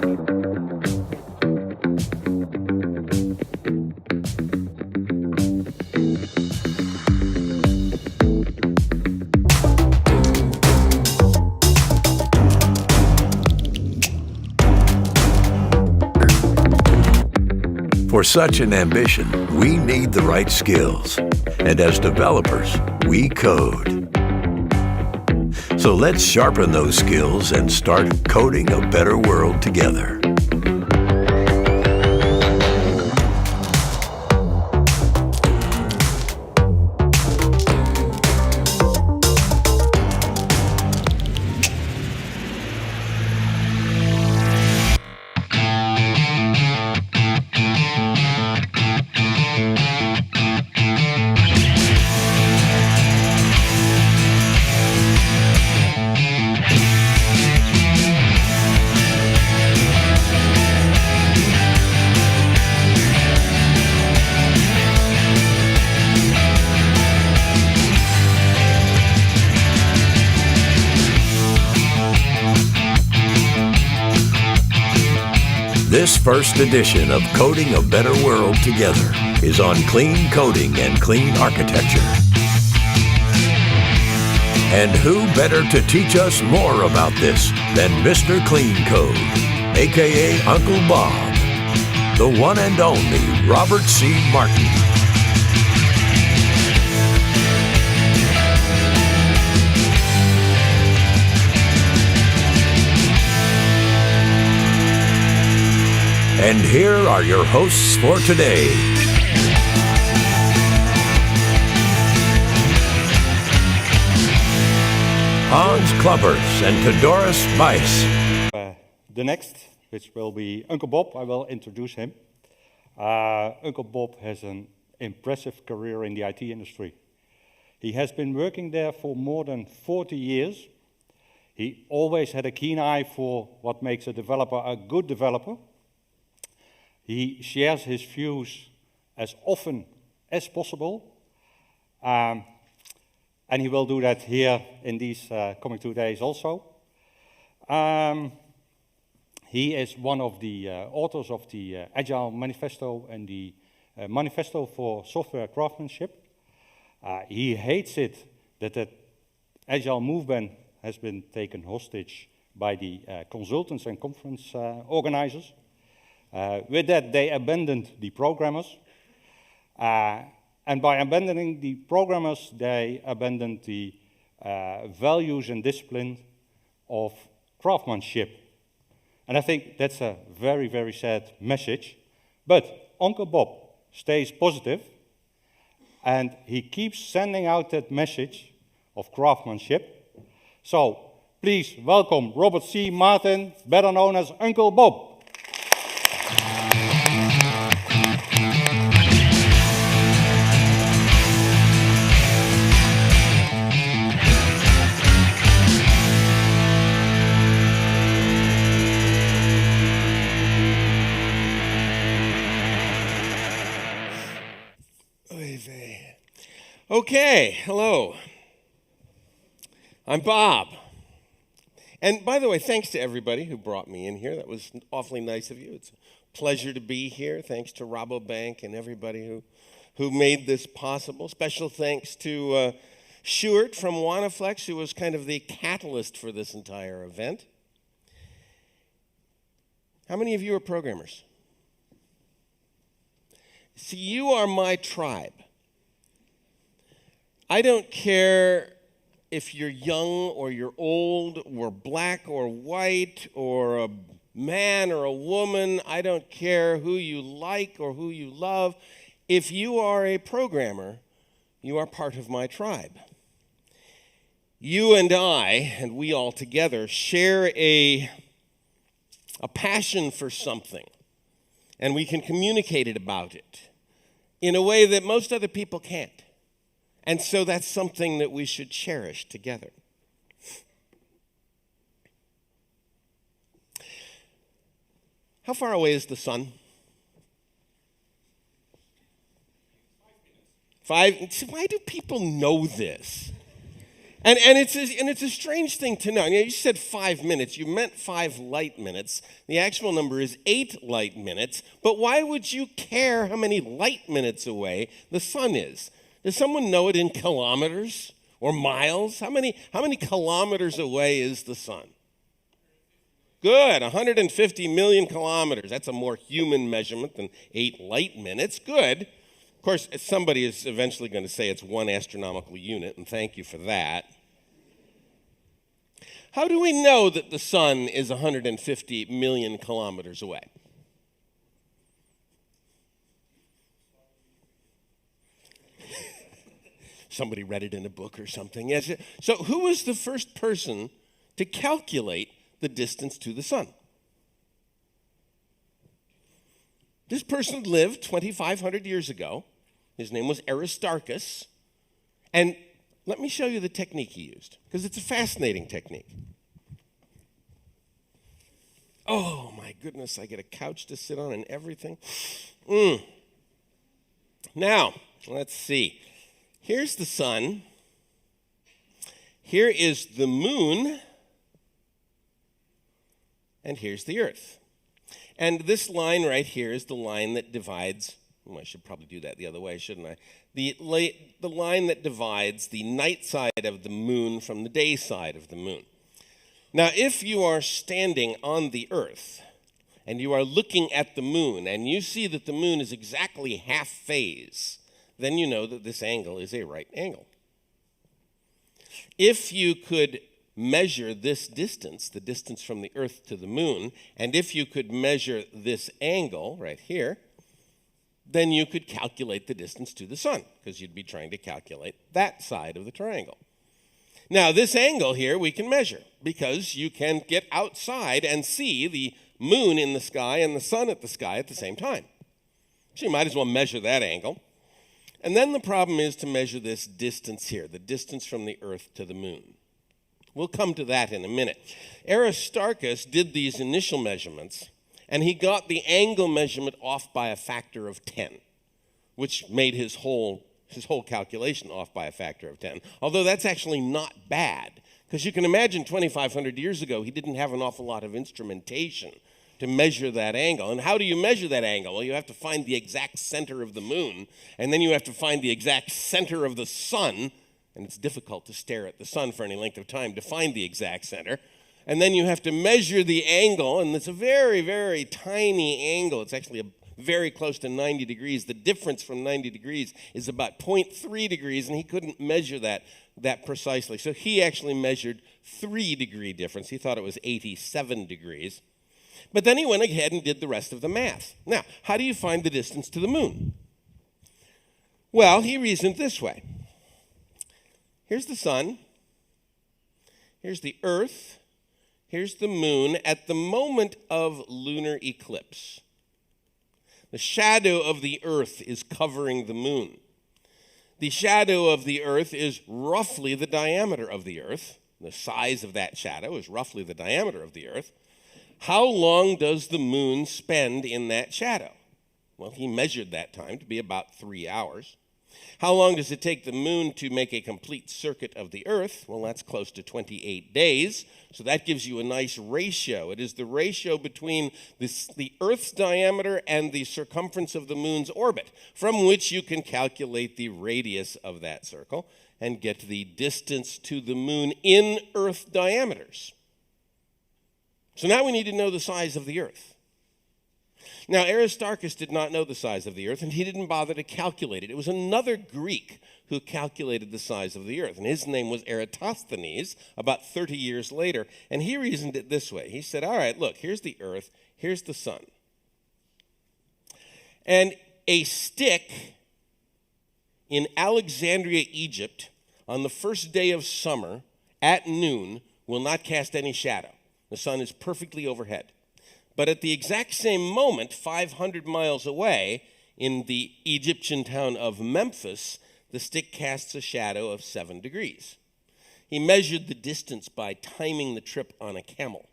For such an ambition, we need the right skills. And as developers, we code. So let's sharpen those skills and start coding a better world together. This first edition of Coding a Better World Together is on clean coding and clean architecture. And who better to teach us more about this than Mr. Clean Code, aka Uncle Bob, the one and only Robert C. Martin. And here are your hosts for today. Hans Kluppers and Theodoros Weiss. The next, which will be Uncle Bob, I will introduce him. Uncle Bob has an impressive career in the IT industry. He has been working there for more than 40 years. He always had a keen eye for what makes a developer a good developer. He shares his views as often as possible, and he will do that here in these coming 2 days also. He is one of the authors of the Agile Manifesto and the Manifesto for Software Craftsmanship. He hates it that the Agile movement has been taken hostage by the consultants and conference organizers. With that, they abandoned the programmers. And by abandoning the programmers, they abandoned the values and discipline of craftsmanship. And I think that's a very, very sad message. But Uncle Bob stays positive, and he keeps sending out that message of craftsmanship. So please welcome Robert C. Martin, better known as Uncle Bob. Okay, hello. I'm Bob. And by the way, thanks to everybody who brought me in here. That was awfully nice of you. It's a pleasure to be here. Thanks to Rabobank and everybody who made this possible. Special thanks to Stuart from Wanaflex, who was kind of the catalyst for this entire event. How many of you are programmers? See, you are my tribe. I don't care if you're young or you're old or black or white or a man or a woman. I don't care who you like or who you love. If you are a programmer, you are part of my tribe. You and I, and we all together, share a passion for something, and we can communicate about it in a way that most other people can't. And so that's something that we should cherish together. How far away is the sun? 5 minutes. Why do people know this? And it's a strange thing to know. You said 5 minutes. You meant 5 light minutes. The actual number is 8 light minutes. But why would you care how many light minutes away the sun is? Does someone know it in kilometers or miles? How many kilometers away is the sun? Good, 150 million kilometers. That's a more human measurement than 8 light minutes. Good. Of course, somebody is eventually going to say it's 1 astronomical unit, and thank you for that. How do we know that the sun is 150 million kilometers away? Somebody read it in a book or something. Yes. So who was the first person to calculate the distance to the sun? This person lived 2,500 years ago. His name was Aristarchus. And let me show you the technique he used, because it's a fascinating technique. Oh, my goodness, I get a couch to sit on and everything. Now, let's see. Here's the sun. Here is the moon. And here's the earth. And this line right here is the line that divides, I should probably do that the other way, shouldn't I? The line that divides the night side of the moon from the day side of the moon. Now, if you are standing on the earth and you are looking at the moon and you see that the moon is exactly half phase, then you know that this angle is a right angle. If you could measure this distance, the distance from the earth to the moon, and if you could measure this angle right here, then you could calculate the distance to the sun, because you'd be trying to calculate that side of the triangle. Now, this angle here we can measure, because you can get outside and see the moon in the sky and the sun at the sky at the same time. So you might as well measure that angle. And then the problem is to measure this distance here, the distance from the earth to the moon. We'll come to that in a minute. Aristarchus did these initial measurements, and he got the angle measurement off by a factor of 10, which made his whole calculation off by a factor of 10. Although that's actually not bad, because you can imagine 2,500 years ago, he didn't have an awful lot of instrumentation to measure that angle. And how do you measure that angle? Well, you have to find the exact center of the moon, and then you have to find the exact center of the sun, and it's difficult to stare at the sun for any length of time to find the exact center. And then you have to measure the angle, and it's a very, very tiny angle. It's actually very close to 90 degrees. The difference from 90 degrees is about 0.3 degrees, and he couldn't measure that precisely. So he actually measured 3-degree difference. He thought it was 87 degrees. But then he went ahead and did the rest of the math. Now, how do you find the distance to the moon? Well, he reasoned this way. Here's the sun. Here's the earth. Here's the moon at the moment of lunar eclipse. The shadow of the earth is covering the moon. The shadow of the earth is roughly the diameter of the earth. The size of that shadow is roughly the diameter of the earth. How long does the moon spend in that shadow? Well, he measured that time to be about 3 hours. How long does it take the moon to make a complete circuit of the earth? Well, that's close to 28 days. So that gives you a nice ratio. It is the ratio between the earth's diameter and the circumference of the moon's orbit, from which you can calculate the radius of that circle and get the distance to the moon in earth diameters. So now we need to know the size of the earth. Now, Aristarchus did not know the size of the earth, and he didn't bother to calculate it. It was another Greek who calculated the size of the earth, and his name was Eratosthenes, about 30 years later, and he reasoned it this way. He said, all right, look, here's the earth, here's the sun. And a stick in Alexandria, Egypt, on the first day of summer at noon will not cast any shadow. The sun is perfectly overhead. But at the exact same moment, 500 miles away, in the Egyptian town of Memphis, the stick casts a shadow of 7 degrees. He measured the distance by timing the trip on a camel.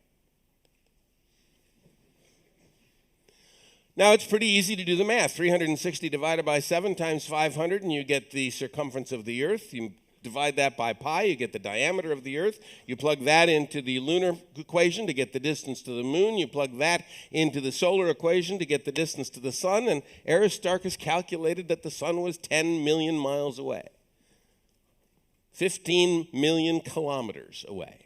Now, it's pretty easy to do the math. 360 divided by 7 times 500, and you get the circumference of the earth. You divide that by pi, you get the diameter of the Earth. You plug that into the lunar equation to get the distance to the moon. You plug that into the solar equation to get the distance to the sun. And Aristarchus calculated that the sun was 10 million miles away, 15 million kilometers away.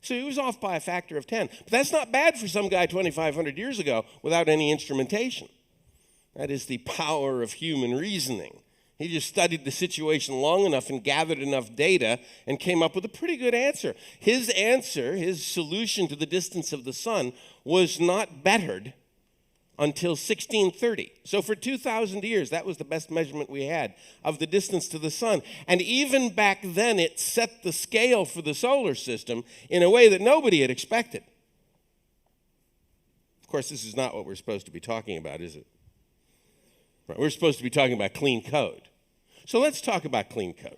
So he was off by a factor of 10. But that's not bad for some guy 2,500 years ago without any instrumentation. That is the power of human reasoning. He just studied the situation long enough and gathered enough data and came up with a pretty good answer. His answer, his solution to the distance of the sun, was not bettered until 1630. So for 2,000 years, that was the best measurement we had of the distance to the sun. And even back then, it set the scale for the solar system in a way that nobody had expected. Of course, this is not what we're supposed to be talking about, is it? Right, we're supposed to be talking about clean code. So let's talk about clean code.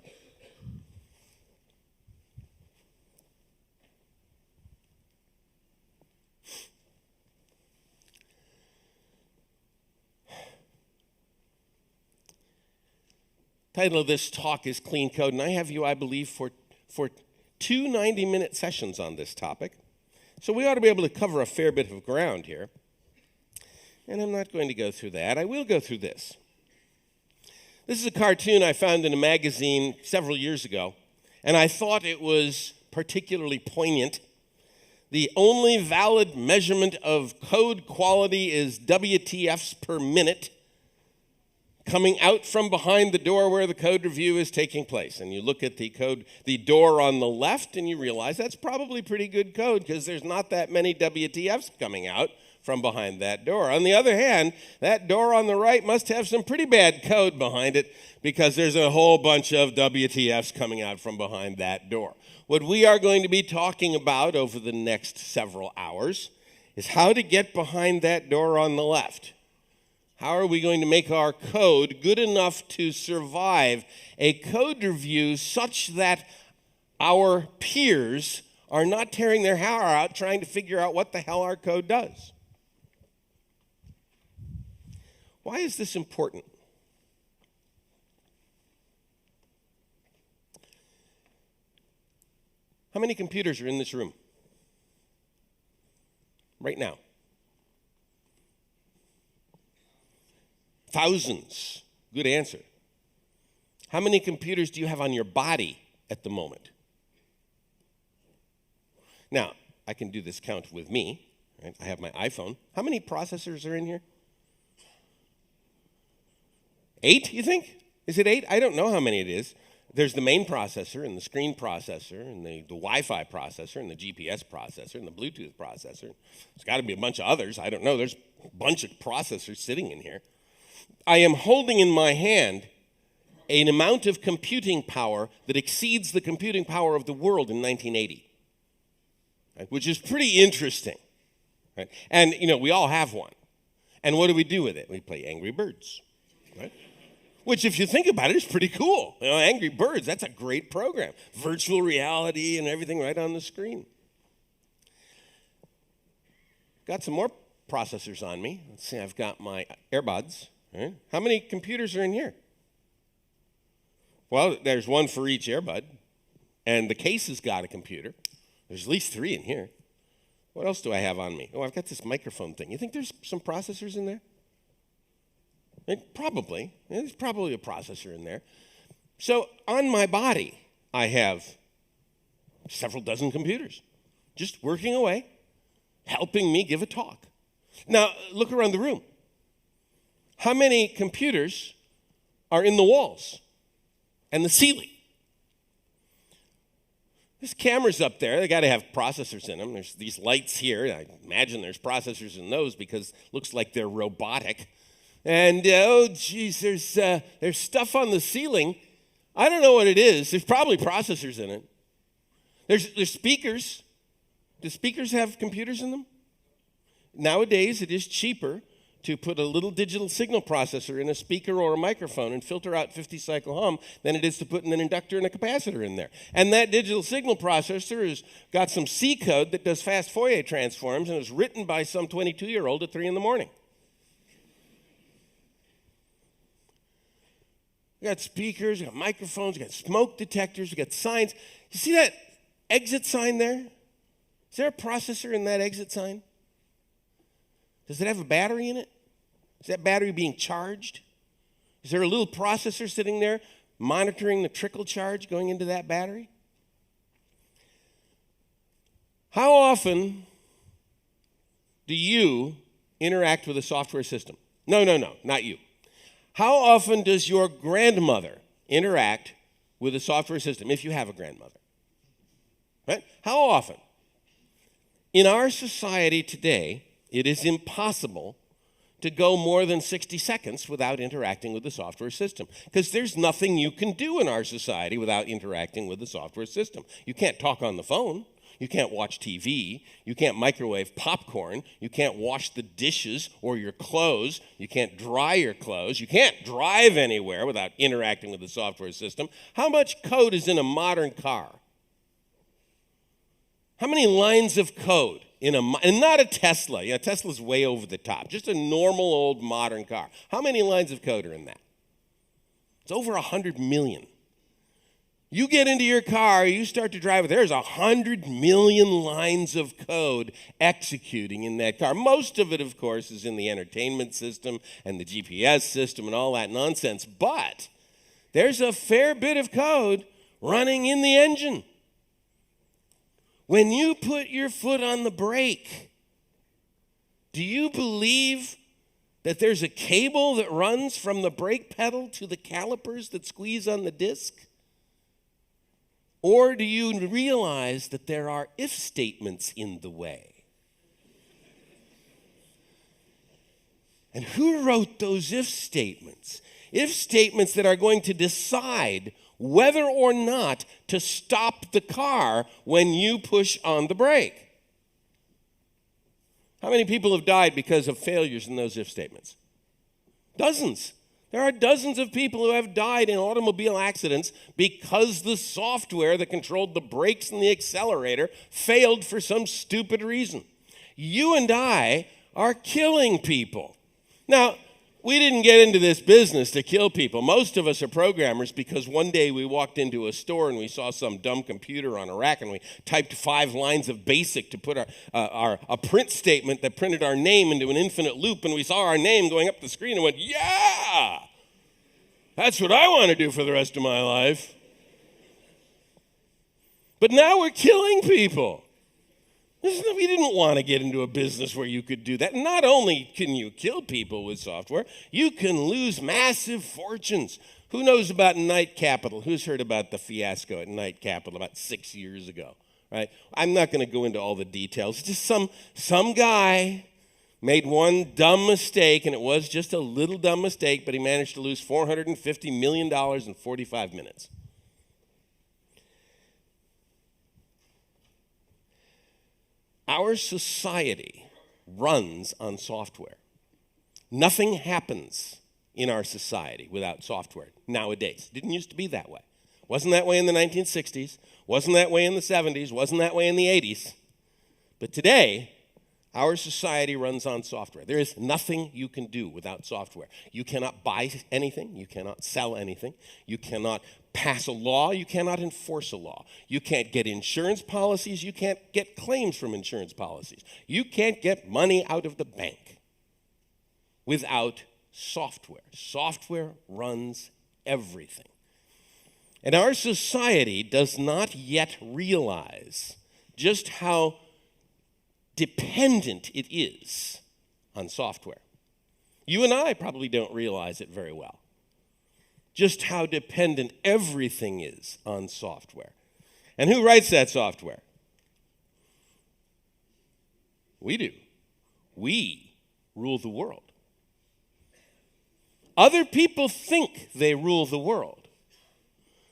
Title of this talk is Clean Code, and I have you, I believe, for two 90-minute sessions on this topic. So we ought to be able to cover a fair bit of ground here. And I'm not going to go through that. I will go through this. This is a cartoon I found in a magazine several years ago, and I thought it was particularly poignant. The only valid measurement of code quality is WTFs per minute coming out from behind the door where the code review is taking place. And you look at the door on the left, and you realize that's probably pretty good code because there's not that many WTFs coming out from behind that door. On the other hand, that door on the right must have some pretty bad code behind it because there's a whole bunch of WTFs coming out from behind that door. What we are going to be talking about over the next several hours is how to get behind that door on the left. How are we going to make our code good enough to survive a code review such that our peers are not tearing their hair out trying to figure out what the hell our code does? Why is this important? How many computers are in this room right now? Thousands. Good answer. How many computers do you have on your body at the moment? Now, I can do this count with me. Right? I have my iPhone. How many processors are in here? 8, you think? Is it 8? I don't know how many it is. There's the main processor and the screen processor and the Wi-Fi processor and the GPS processor and the Bluetooth processor. There's got to be a bunch of others. I don't know. There's a bunch of processors sitting in here. I am holding in my hand an amount of computing power that exceeds the computing power of the world in 1980, right? Which is pretty interesting. Right? And, we all have one. And what do we do with it? We play Angry Birds, right? Which, if you think about it, is pretty cool. Angry Birds, that's a great program. Virtual reality and everything right on the screen. Got some more processors on me. Let's see, I've got my earbuds. Right? How many computers are in here? Well, there's one for each earbud. And the case has got a computer. There's at least 3 in here. What else do I have on me? Oh, I've got this microphone thing. You think there's some processors in there? Probably. There's probably a processor in there. So on my body, I have several dozen computers just working away, helping me give a talk. Now, look around the room. How many computers are in the walls and the ceiling? There's cameras up there. They got to have processors in them. There's these lights here. I imagine there's processors in those because it looks like they're robotic. And, there's stuff on the ceiling. I don't know what it is. There's probably processors in it. There's speakers. Do speakers have computers in them? Nowadays, it is cheaper to put a little digital signal processor in a speaker or a microphone and filter out 50-cycle hum than it is to put an inductor and a capacitor in there. And that digital signal processor has got some C code that does fast Fourier transforms and is written by some 22-year-old at 3 in the morning. We got speakers, we got microphones, we got smoke detectors, we got signs. You see that exit sign there? Is there a processor in that exit sign? Does it have a battery in it? Is that battery being charged? Is there a little processor sitting there monitoring the trickle charge going into that battery? How often do you interact with a software system? No, not you. How often does your grandmother interact with a software system, if you have a grandmother? Right? How often? In our society today, it is impossible to go more than 60 seconds without interacting with the software system, because there's nothing you can do in our society without interacting with the software system. You can't talk on the phone. You can't watch TV. You can't microwave popcorn. You can't wash the dishes or your clothes. You can't dry your clothes. You can't drive anywhere without interacting with the software system. How much code is in a modern car? How many lines of code and not a Tesla. You know, Tesla's way over the top. Just a normal old modern car. How many lines of code are in that? It's over 100 million. You get into your car, you start to drive it, there's 100 million lines of code executing in that car. Most of it, of course, is in the entertainment system and the GPS system and all that nonsense. But there's a fair bit of code running in the engine. When you put your foot on the brake, do you believe that there's a cable that runs from the brake pedal to the calipers that squeeze on the disc? Or do you realize that there are if statements in the way? And who wrote those if statements? If statements that are going to decide whether or not to stop the car when you push on the brake. How many people have died because of failures in those if statements? Dozens. There are dozens of people who have died in automobile accidents because the software that controlled the brakes and the accelerator failed for some stupid reason. You and I are killing people. Now, we didn't get into this business to kill people. Most of us are programmers because one day we walked into a store and we saw some dumb computer on a rack and we typed 5 lines of BASIC to put a print statement that printed our name into an infinite loop, and we saw our name going up the screen and went, yeah, that's what I want to do for the rest of my life. But now we're killing people. We didn't want to get into a business where you could do that. Not only can you kill people with software, you can lose massive fortunes. Who knows about Knight Capital? Who's heard about the fiasco at Knight Capital about 6 years ago? Right? I'm not going to go into all the details. Just some guy made one dumb mistake, and it was just a little dumb mistake, but he managed to lose $450 million in 45 minutes. Our society runs on software. Nothing happens in our society without software nowadays. It didn't used to be that way. Wasn't that way in the 1960s. Wasn't that way in the 70s. Wasn't that way in the 80s. But today, our society runs on software. There is nothing you can do without software. You cannot buy anything. You cannot sell anything. You cannot pass a law. You cannot enforce a law. You can't get insurance policies. You can't get claims from insurance policies. You can't get money out of the bank without software. Software runs everything. And our society does not yet realize just how dependent it is on software. You and I probably don't realize it very well. Just how dependent everything is on software. And who writes that software? We do. We rule the world. Other people think they rule the world.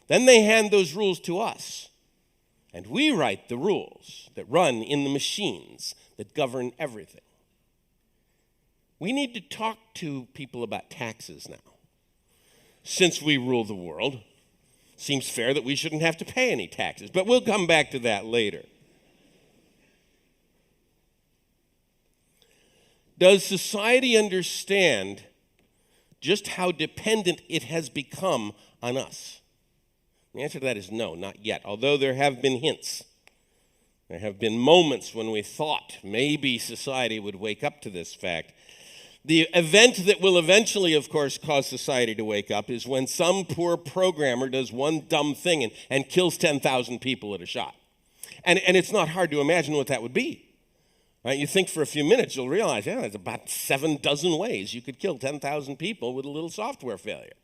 Then they hand those rules to us. And we write the rules that run in the machines that govern everything. We need to talk to people about taxes now. Since we rule the world, seems fair that we shouldn't have to pay any taxes, but we'll come back to that later. Does society understand just how dependent it has become on us? The answer to that is no, not yet, although there have been hints. There have been moments when we thought maybe society would wake up to this fact. The event that will eventually, of course, cause society to wake up is when some poor programmer does one dumb thing and kills 10,000 people at a shot. And it's not hard to imagine what that would be. Right? You think for a few minutes, you'll realize, yeah, there's about 7 dozen ways you could kill 10,000 people with a little software failure.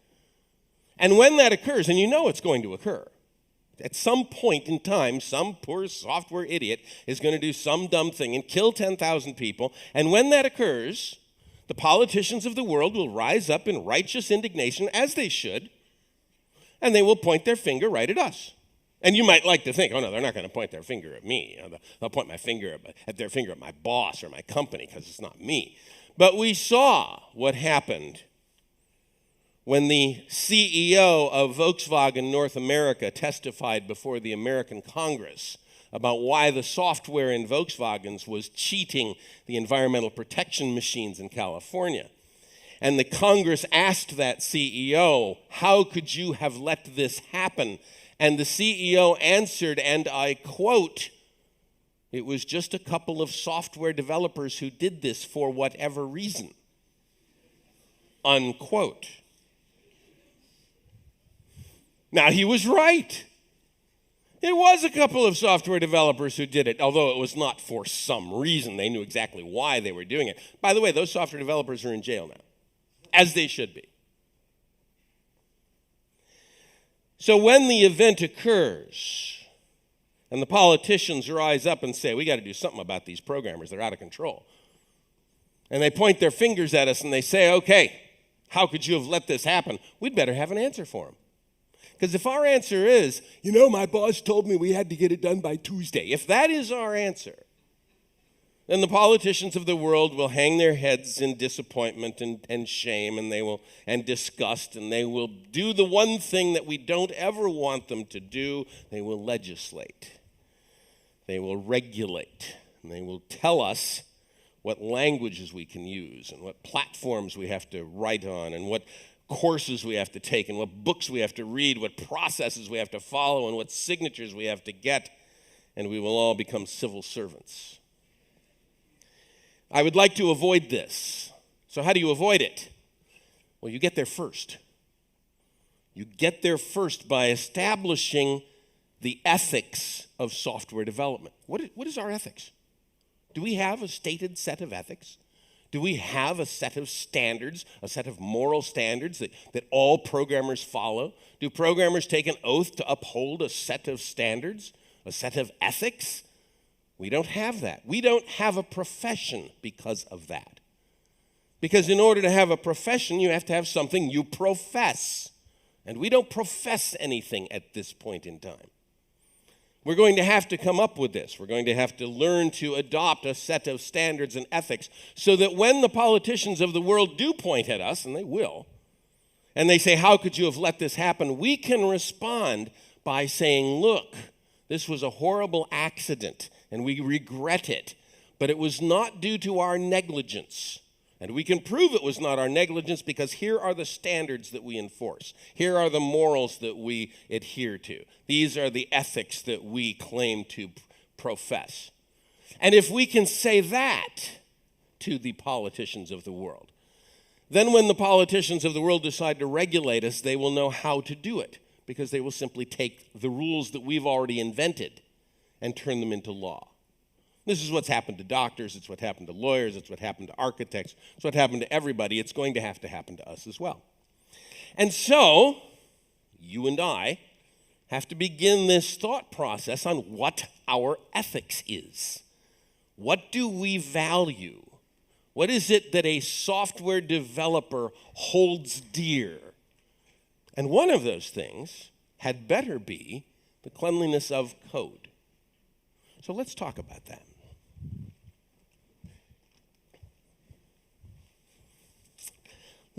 And when that occurs, and you know it's going to occur, at some point in time, some poor software idiot is going to do some dumb thing and kill 10,000 people. And when that occurs, the politicians of the world will rise up in righteous indignation, as they should, and they will point their finger right at us. And you might like to think, oh no, they're not going to point their finger at me. They'll point their finger at my boss or my company because it's not me. But we saw what happened when the CEO of Volkswagen North America testified before the American Congress about why the software in Volkswagens was cheating the environmental protection machines in California. And the Congress asked that CEO, how could you have let this happen? And the CEO answered, and I quote, "It was just a couple of software developers who did this for whatever reason." Unquote. Now, he was right. It was a couple of software developers who did it, although it was not for some reason. They knew exactly why they were doing it. By the way, those software developers are in jail now, as they should be. So when the event occurs and the politicians rise up and say, we got to do something about these programmers, they're out of control. And they point their fingers at us and they say, okay, how could you have let this happen? We'd better have an answer for them. Because if our answer is, my boss told me we had to get it done by Tuesday, if that is our answer, then the politicians of the world will hang their heads in disappointment and shame and disgust, and they will do the one thing that we don't ever want them to do. They will legislate. They will regulate. And they will tell us what languages we can use and what platforms we have to write on and what courses we have to take and what books we have to read, what processes we have to follow and what signatures we have to get, and we will all become civil servants. I would like to avoid this. So how do you avoid it? Well, you get there first. You get there first by establishing the ethics of software development. What is our ethics? Do we have a stated set of ethics? Do we have a set of standards, a set of moral standards that all programmers follow? Do programmers take an oath to uphold a set of standards, a set of ethics? We don't have that. We don't have a profession because of that. Because in order to have a profession, you have to have something you profess. And we don't profess anything at this point in time. We're going to have to come up with this. We're going to have to learn to adopt a set of standards and ethics so that when the politicians of the world do point at us, and they will, and they say, how could you have let this happen? We can respond by saying, look, this was a horrible accident, and we regret it, but it was not due to our negligence. And we can prove it was not our negligence because here are the standards that we enforce. Here are the morals that we adhere to. These are the ethics that we claim to profess. And if we can say that to the politicians of the world, then when the politicians of the world decide to regulate us, they will know how to do it because they will simply take the rules that we've already invented and turn them into law. This is what's happened to doctors, it's what happened to lawyers, it's what happened to architects, it's what happened to everybody. It's going to happen to us as well. And so, you and I have to begin this thought process on what our ethics is. What do we value? What is it that a software developer holds dear? And one of those things had better be the cleanliness of code. So let's talk about that.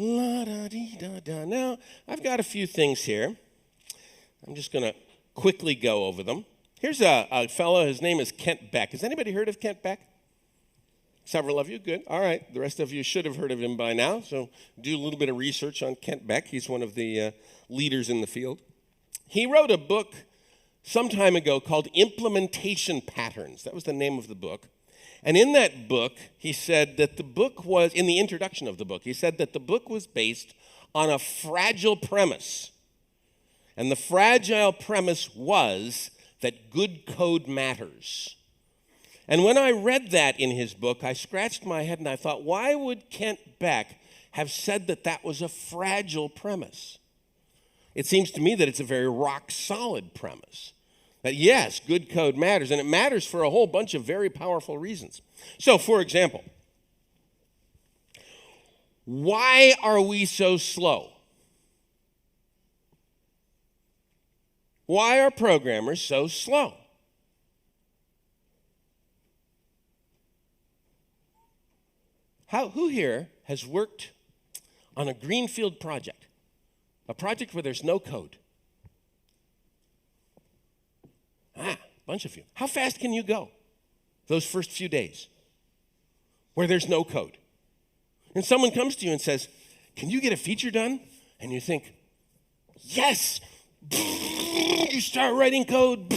La-da-dee-da-da. Now, I've got a few things here. I'm just going to quickly go over them. Here's a fellow, his name is Kent Beck. Has anybody heard of Kent Beck? Several of you, good. All right, the rest of you should have heard of him by now, so do a little bit of research on Kent Beck. He's one of the leaders in the field. He wrote a book some time ago called Implementation Patterns. That was the name of the book. And in that book, he said that the book was, in the introduction of the book, he said that the book was based on a fragile premise. And the fragile premise was that good code matters. And when I read that in his book, I scratched my head and I thought, why would Kent Beck have said that that was a fragile premise? It seems to me that it's a very rock-solid premise. That yes, good code matters, and it matters for a whole bunch of very powerful reasons. So, for example, why are we so slow? Why are programmers so slow? Who here has worked on a greenfield project? A project where there's no code? A bunch of you. How fast can you go those first few days where there's no code? And someone comes to you and says, can you get a feature done? And you think, yes. You start writing code.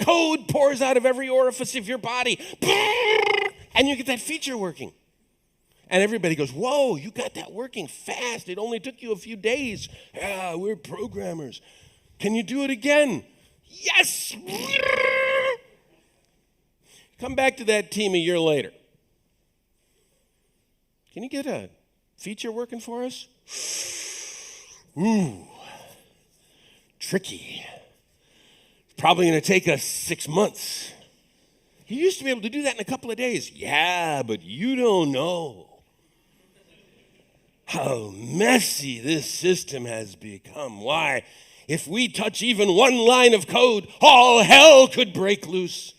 Code pours out of every orifice of your body. And you get that feature working. And everybody goes, whoa, you got that working fast. It only took you a few days. Yeah, we're programmers. Can you do it again? Yes! Come back to that team a year later. Can you get a feature working for us? Ooh, tricky. It's probably going to take us 6 months. You used to be able to do that in a couple of days. Yeah, but you don't know how messy this system has become. Why? If we touch even one line of code, all hell could break loose.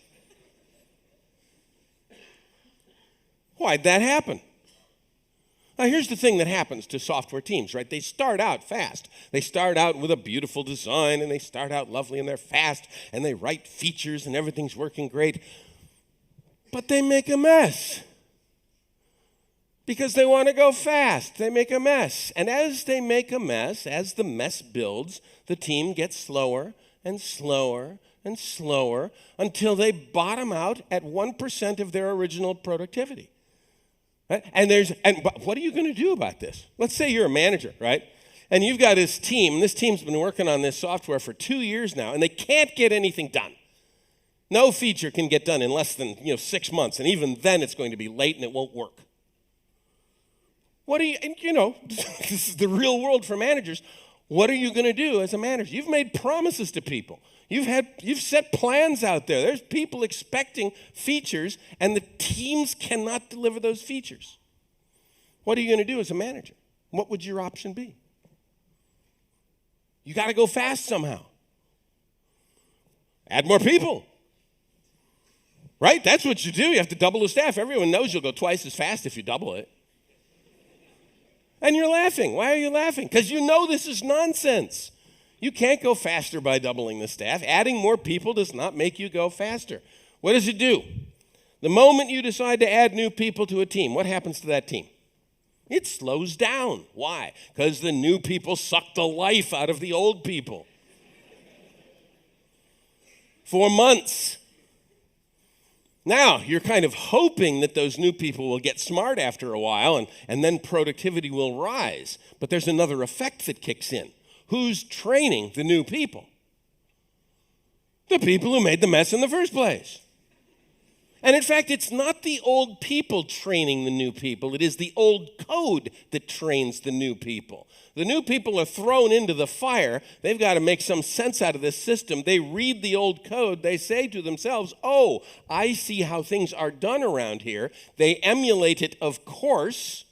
Why'd that happen? Now, here's the thing that happens to software teams, right? They start out fast. They start out with a beautiful design, and they start out lovely, and they're fast, and they write features, and everything's working great. But they make a mess. Because they want to go fast. They make a mess. And as they make a mess, as the mess builds, the team gets slower and slower and slower until they bottom out at 1% of their original productivity. Right? And what are you going to do about this? Let's say you're a manager, right? And you've got this team. This team's been working on this software for 2 years now, and they can't get anything done. No feature can get done in less than 6 months, and even then it's going to be late and it won't work. What are you, this is the real world for managers. What are you going to do as a manager? You've made promises to people. You've set plans out there. There's people expecting features, and the teams cannot deliver those features. What are you going to do as a manager? What would your option be? You got to go fast somehow. Add more people. Right? That's what you do. You have to double the staff. Everyone knows you'll go twice as fast if you double it. And you're laughing. Why are you laughing? Because you know this is nonsense. You can't go faster by doubling the staff. Adding more people does not make you go faster. What does it do? The moment you decide to add new people to a team, what happens to that team? It slows down. Why? Because the new people suck the life out of the old people. For months. Now, you're kind of hoping that those new people will get smart after a while and then productivity will rise. But there's another effect that kicks in. Who's training the new people? The people who made the mess in the first place. And in fact, it's not the old people training the new people. It is the old code that trains the new people. The new people are thrown into the fire. They've got to make some sense out of this system. They read the old code. They say to themselves, oh, I see how things are done around here. They emulate it, of course,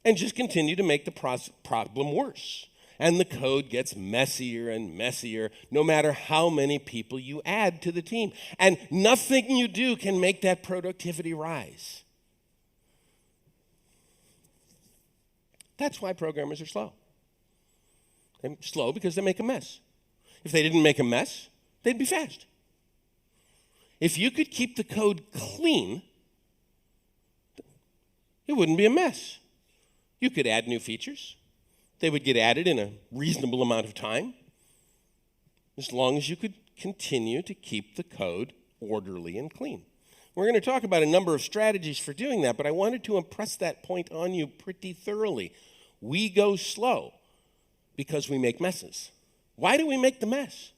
and just continue to make the problem worse. And the code gets messier and messier no matter how many people you add to the team. And nothing you do can make that productivity rise. That's why programmers are slow. They're slow because they make a mess. If they didn't make a mess, they'd be fast. If you could keep the code clean, It wouldn't be a mess. You could add new features. They would get added in a reasonable amount of time, as long as you could continue to keep the code orderly and clean. We're going to talk about a number of strategies for doing that, but I wanted to impress that point on you pretty thoroughly. We go slow because we make messes. Why do we make the mess?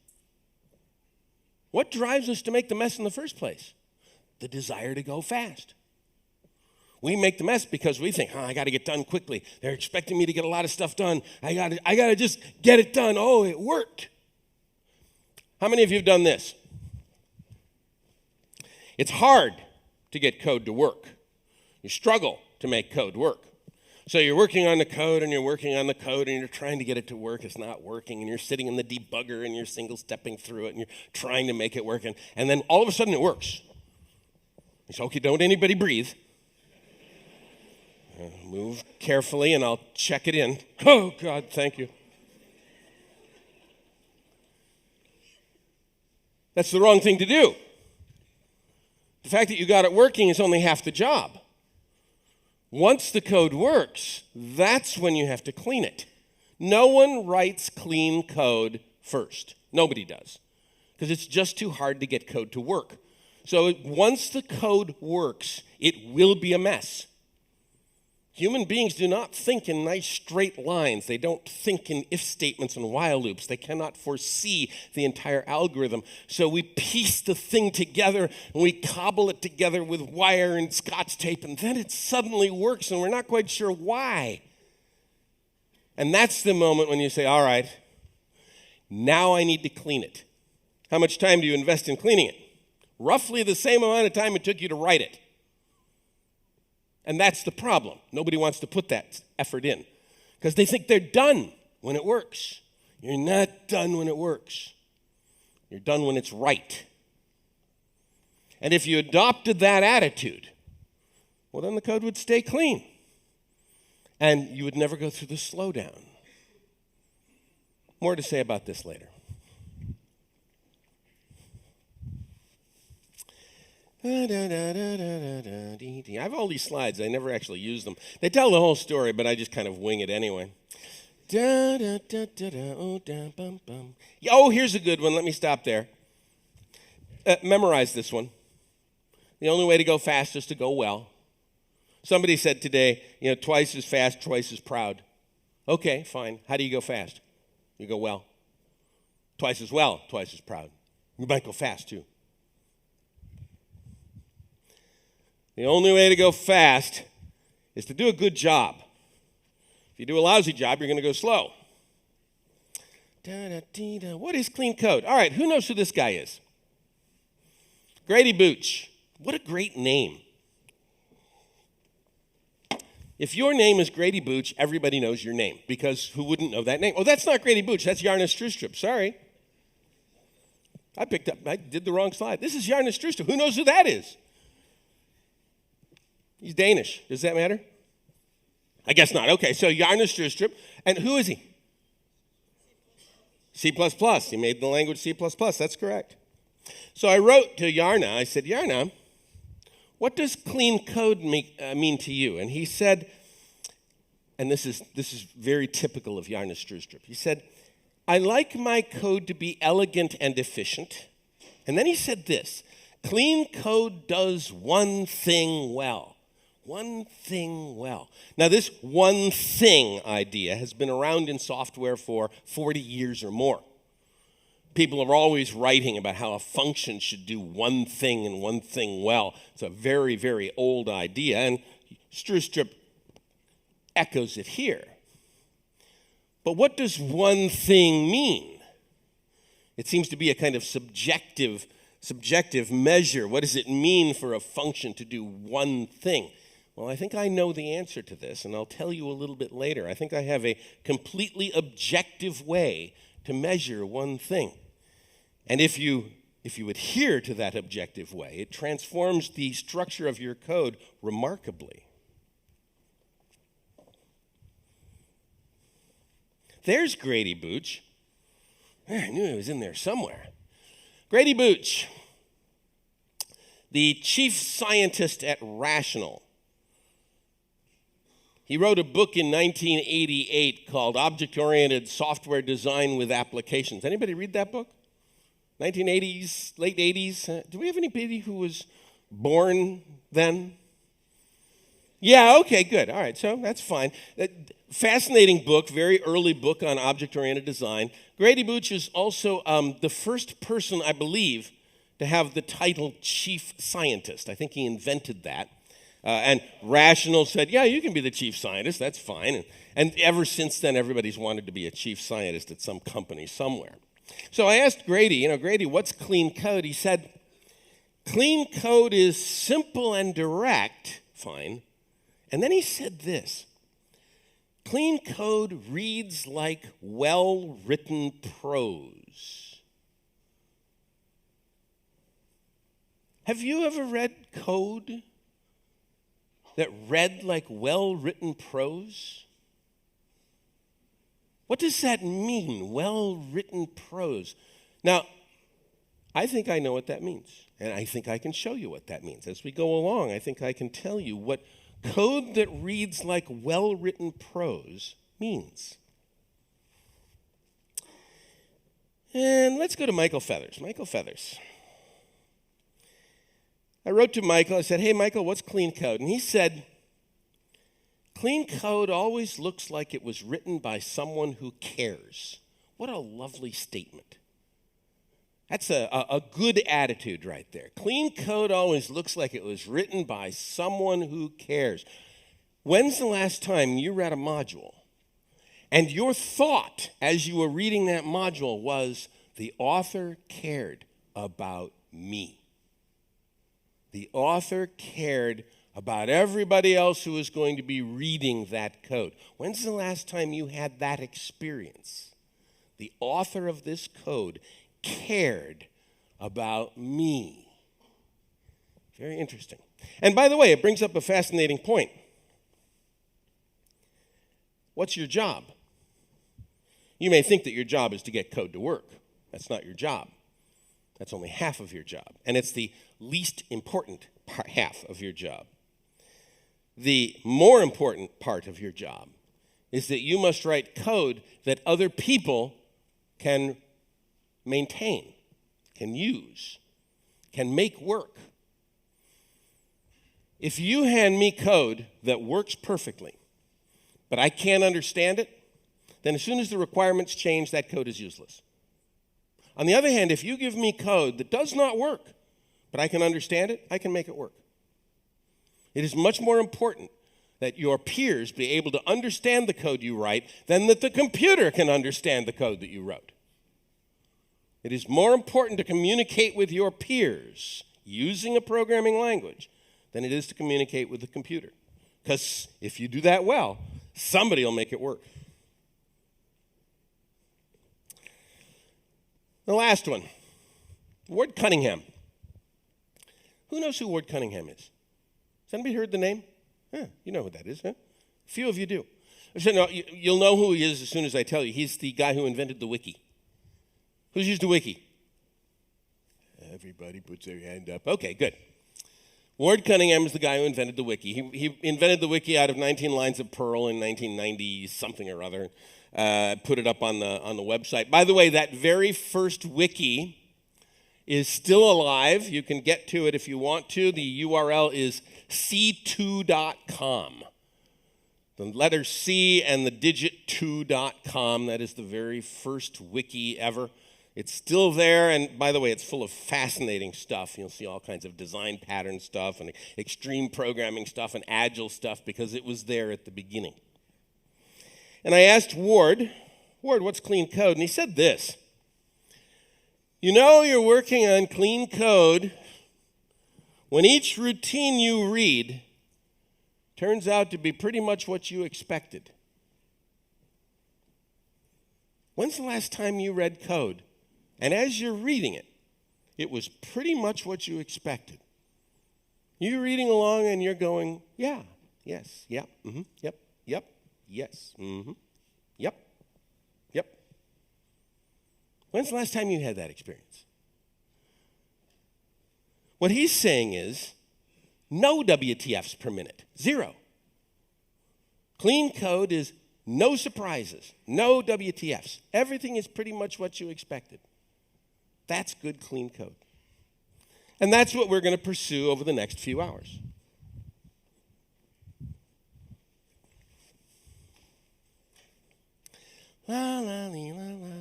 What drives us to make the mess in the first place? The desire to go fast. We make the mess because we think, I got to get done quickly. They're expecting me to get a lot of stuff done. I got to just get it done. Oh, it worked. How many of you have done this? It's hard to get code to work. You struggle to make code work. So you're working on the code and you're working on the code and you're trying to get it to work. It's not working and you're sitting in the debugger and you're single-stepping through it and you're trying to make it work. And then all of a sudden it works. You say, okay, don't anybody breathe. Move carefully and I'll check it in. Oh, God, thank you. That's the wrong thing to do. The fact that you got it working is only half the job. Once the code works, that's when you have to clean it. No one writes clean code first. Nobody does. Because it's just too hard to get code to work. So once the code works, it will be a mess. Human beings do not think in nice straight lines. They don't think in if statements and while loops. They cannot foresee the entire algorithm. So we piece the thing together and we cobble it together with wire and Scotch tape, and then it suddenly works and we're not quite sure why. And that's the moment when you say, all right, now I need to clean it. How much time do you invest in cleaning it? Roughly the same amount of time it took you to write it. And that's the problem. Nobody wants to put that effort in because they think they're done when it works. You're not done when it works. You're done when it's right. And if you adopted that attitude, well, then the code would stay clean. And you would never go through the slowdown. More to say about this later. I have all these slides. I never actually use them. They tell the whole story, but I just kind of wing it anyway. Oh, here's a good one. Let me stop there. Memorize this one. The only way to go fast is to go well. Somebody said today, twice as fast, twice as proud. Okay, fine. How do you go fast? You go well. Twice as well, twice as proud. You might go fast, too. The only way to go fast is to do a good job. If you do a lousy job, you're going to go slow. What is clean code? All right, who knows who this guy is? Grady Booch. What a great name. If your name is Grady Booch, everybody knows your name, because who wouldn't know that name? Oh, that's not Grady Booch. That's Jarno Stroustrup. Sorry. I did the wrong slide. This is Jarno Stroustrup. Who knows who that is? He's Danish. Does that matter? I guess not. Okay, so Jarno Stroustrup. And who is he? C++. He made the language C++. That's correct. So I wrote to Jarno. I said, Jarno, what does clean code mean to you? And he said, and this is very typical of Jarno Stroustrup. He said, I like my code to be elegant and efficient. And then he said this, clean code does one thing well. One thing well. Now, this one thing idea has been around in software for 40 years or more. People are always writing about how a function should do one thing and one thing well. It's a very, very old idea, and Stroustrup echoes it here. But what does one thing mean? It seems to be a kind of subjective measure. What does it mean for a function to do one thing? Well, I think I know the answer to this, and I'll tell you a little bit later. I think I have a completely objective way to measure one thing. And if you adhere to that objective way, it transforms the structure of your code remarkably. There's Grady Booch. I knew he was in there somewhere. Grady Booch, the chief scientist at Rational. He wrote a book in 1988 called Object-Oriented Software Design with Applications. Anybody read that book? 1980s, late 80s? Do we have anybody who was born then? Yeah, okay, good. All right, so that's fine. Fascinating book, very early book on object-oriented design. Grady Booch is also the first person, I believe, to have the title chief scientist. I think he invented that. And Rational said, yeah, you can be the chief scientist, that's fine. And ever since then, everybody's wanted to be a chief scientist at some company somewhere. So I asked Grady, Grady, what's clean code? He said, clean code is simple and direct, fine. And then he said this, clean code reads like well-written prose. Have you ever read code that read like well-written prose? What does that mean, well-written prose? Now, I think I know what that means, and I think I can show you what that means. As we go along, I think I can tell you what code that reads like well-written prose means. And let's go to Michael Feathers. Michael Feathers. I wrote to Michael, I said, hey, Michael, what's clean code? And he said, clean code always looks like it was written by someone who cares. What a lovely statement. That's a good attitude right there. Clean code always looks like it was written by someone who cares. When's the last time you read a module and your thought as you were reading that module was, the author cared about me? The author cared about everybody else who was going to be reading that code. When's the last time you had that experience? The author of this code cared about me. Very interesting. And by the way, it brings up a fascinating point. What's your job? You may think that your job is to get code to work. That's not your job. That's only half of your job. And it's the least important half of your job. The more important part of your job is that you must write code that other people can maintain, can use, can make work. If you hand me code that works perfectly, but I can't understand it, then as soon as the requirements change, that code is useless. On the other hand, if you give me code that does not work, but I can understand it, I can make it work. It is much more important that your peers be able to understand the code you write than that the computer can understand the code that you wrote. It is more important to communicate with your peers using a programming language than it is to communicate with the computer. Because if you do that well, somebody will make it work. The last one, Ward Cunningham. Who knows who Ward Cunningham is? Has anybody heard the name? Yeah, you know who that is, huh? A few of you do. So, no, you'll know who he is as soon as I tell you. He's the guy who invented the wiki. Who's used the wiki? Everybody puts their hand up. Okay, good. Ward Cunningham is the guy who invented the wiki. He invented the wiki out of 19 lines of Perl in 1990 something or other. Put it up on the website. By the way, that very first wiki is still alive. You can get to it if you want to. The URL is c2.com. The letter C and the digit 2.com. That is the very first wiki ever. It's still there, and by the way, it's full of fascinating stuff. You'll see all kinds of design pattern stuff and extreme programming stuff and agile stuff because it was there at the beginning. And I asked Ward, what's clean code? And he said this. You know you're working on clean code when each routine you read turns out to be pretty much what you expected. When's the last time you read code? And as you're reading it, it was pretty much what you expected. You're reading along and you're going, yeah, yes, yep, yep, yep, yes, yep, yep. When's the last time you had that experience? What he's saying is, no WTFs per minute, 0. Clean code is no surprises, no WTFs. Everything is pretty much what you expected. That's good, clean code. And that's what we're going to pursue over the next few hours. La, la, la, la, la.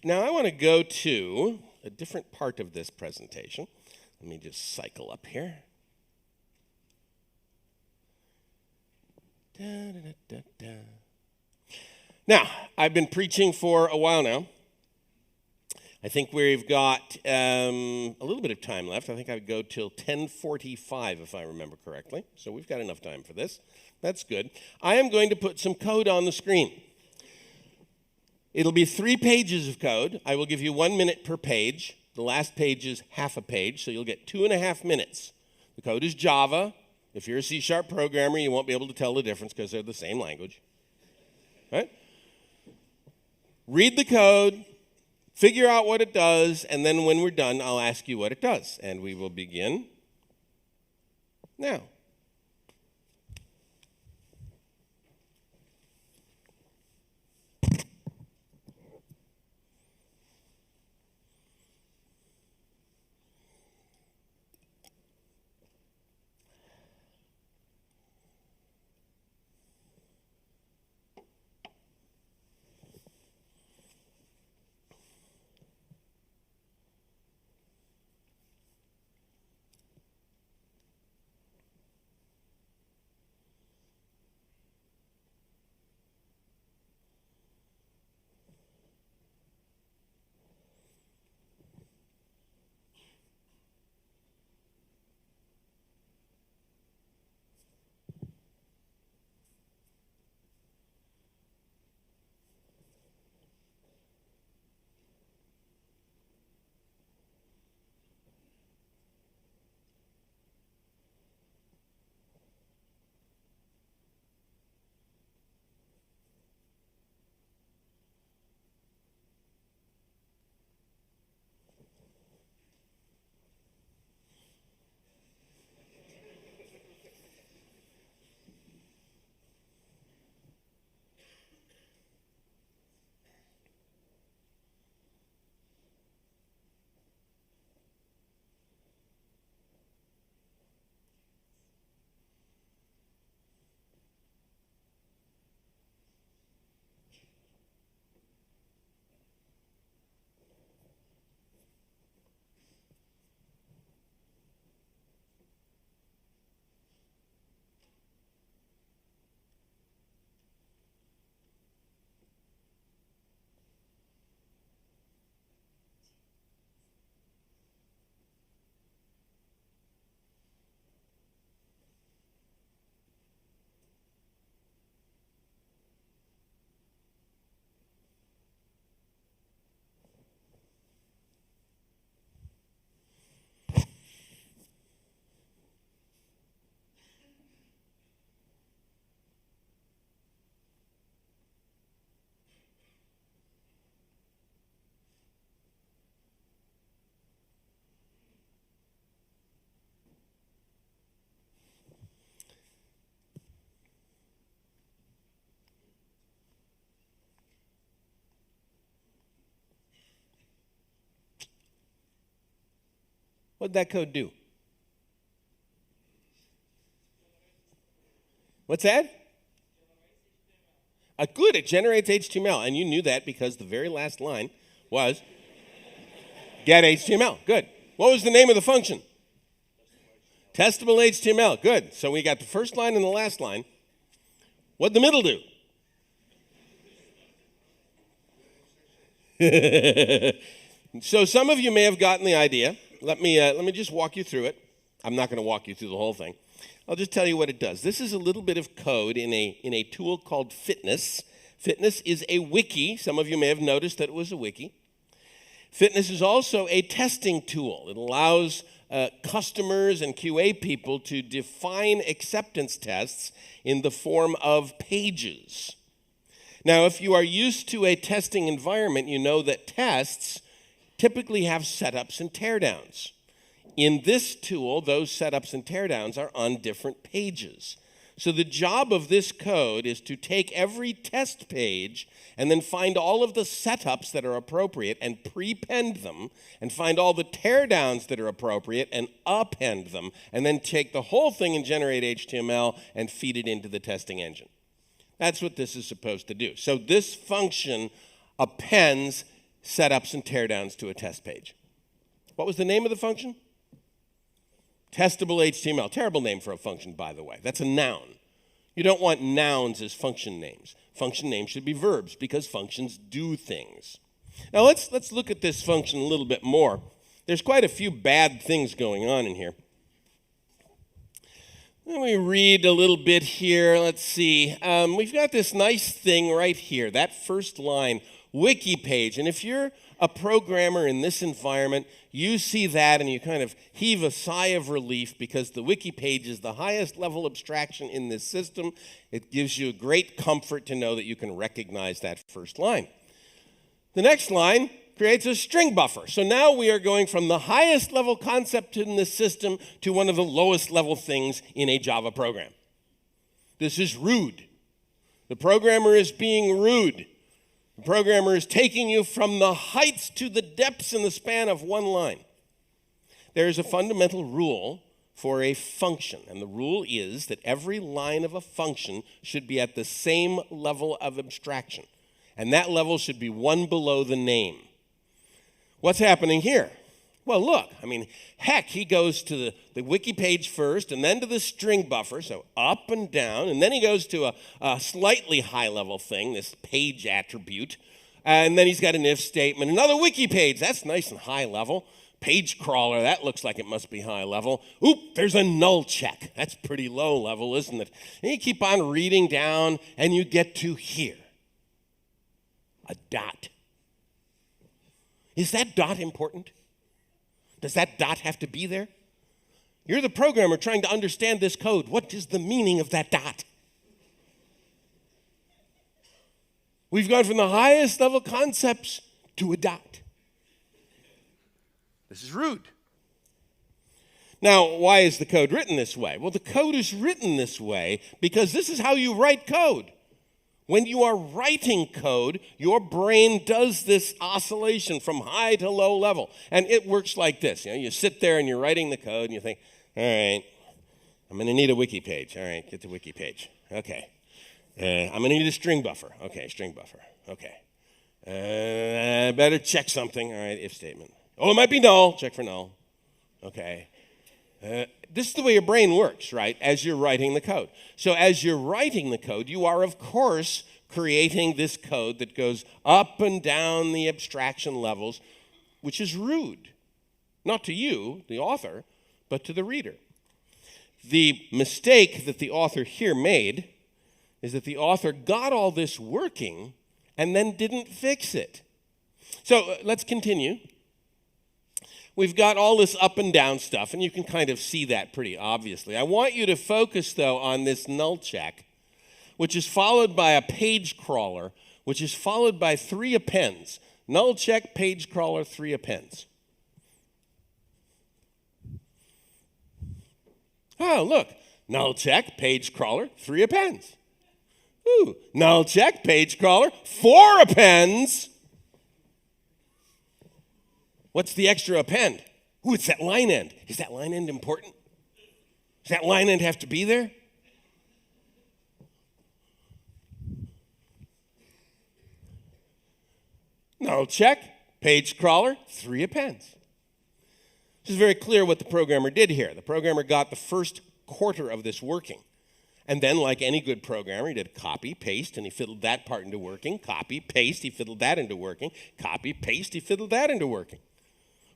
Now I want to go to a different part of this presentation. Let me just cycle up here. Da, da, da, da. Now, I've been preaching for a while now. I think we've got a little bit of time left. I think I would go till 10:45 if I remember correctly. So we've got enough time for this. That's good. I am going to put some code on the screen. It'll be 3 pages of code. I will give you 1 minute per page. The last page is half a page, so you'll get 2.5 minutes. The code is Java. If you're a C# programmer, you won't be able to tell the difference because they're the same language. Right? Read the code, figure out what it does, and then when we're done, I'll ask you what it does. And we will begin now. What did that code do? What's that? Good, it generates HTML. And you knew that because the very last line was get HTML. Good. What was the name of the function? Testable HTML. Good. So we got the first line and the last line. What'd the middle do? So some of you may have gotten the idea. Let me just walk you through it. I'm not going to walk you through the whole thing. I'll just tell you what it does. This is a little bit of code in a tool called Fitness. Fitness is a wiki. Some of you may have noticed that it was a wiki. Fitness is also a testing tool. It allows customers and QA people to define acceptance tests in the form of pages. Now, if you are used to a testing environment, you know that tests typically have setups and teardowns. In this tool, those setups and teardowns are on different pages. So the job of this code is to take every test page and then find all of the setups that are appropriate and prepend them, and find all the teardowns that are appropriate and append them, and then take the whole thing and generate HTML and feed it into the testing engine. That's what this is supposed to do. So this function appends setups and teardowns to a test page. What was the name of the function? Testable HTML. Terrible name for a function, by the way. That's a noun. You don't want nouns as function names. Function names should be verbs because functions do things. Now let's look at this function a little bit more. There's quite a few bad things going on in here. Let me read a little bit here. Let's see. We've got this nice thing right here, that first line, wiki page. And if you're a programmer in this environment, you see that and you kind of heave a sigh of relief because the wiki page is the highest level abstraction in this system. It gives you a great comfort to know that you can recognize that first line. The next line creates a string buffer. So now we are going from the highest level concept in this system to one of the lowest level things in a Java program. This is rude. The programmer is being rude. The programmer is taking you from the heights to the depths in the span of one line. There is a fundamental rule for a function, and the rule is that every line of a function should be at the same level of abstraction, and that level should be one below the name. What's happening here? Well, look, heck, he goes to the wiki page first and then to the string buffer, so up and down, and then he goes to a slightly high-level thing, this page attribute, and then he's got an if statement, another wiki page, that's nice and high-level, page crawler, that looks like it must be high-level. Oop, there's a null check, that's pretty low-level, isn't it? And you keep on reading down, and you get to here, a dot. Is that dot important? Does that dot have to be there? You're the programmer trying to understand this code. What is the meaning of that dot? We've gone from the highest level concepts to a dot. This is rude. Now, why is the code written this way? Well, the code is written this way because this is how you write code. When you are writing code, your brain does this oscillation from high to low level. And it works like this. You sit there and you're writing the code and you think, all right, I'm going to need a wiki page. All right, get the wiki page. Okay. I'm going to need a string buffer. Okay, string buffer. Okay. I better check something. All right, if statement. Oh, it might be null. Check for null. Okay. This is the way your brain works, right, as you're writing the code. So as you're writing the code, you are, of course, creating this code that goes up and down the abstraction levels, which is rude. Not to you, the author, but to the reader. The mistake that the author here made is that the author got all this working and then didn't fix it. So let's continue. We've got all this up and down stuff, and you can kind of see that pretty obviously. I want you to focus, though, on this null check, which is followed by a page crawler, which is followed by 3 appends. Null check, page crawler, 3 appends. Oh, look. Null check, page crawler, 3 appends. Ooh, null check, page crawler, 4 appends. What's the extra append? Ooh, it's that line end. Is that line end important? Does that line end have to be there? Null check, page crawler, 3 appends. This is very clear what the programmer did here. The programmer got the first quarter of this working. And then, like any good programmer, he did copy, paste, and he fiddled that part into working. Copy, paste, he fiddled that into working. Copy, paste, he fiddled that into working.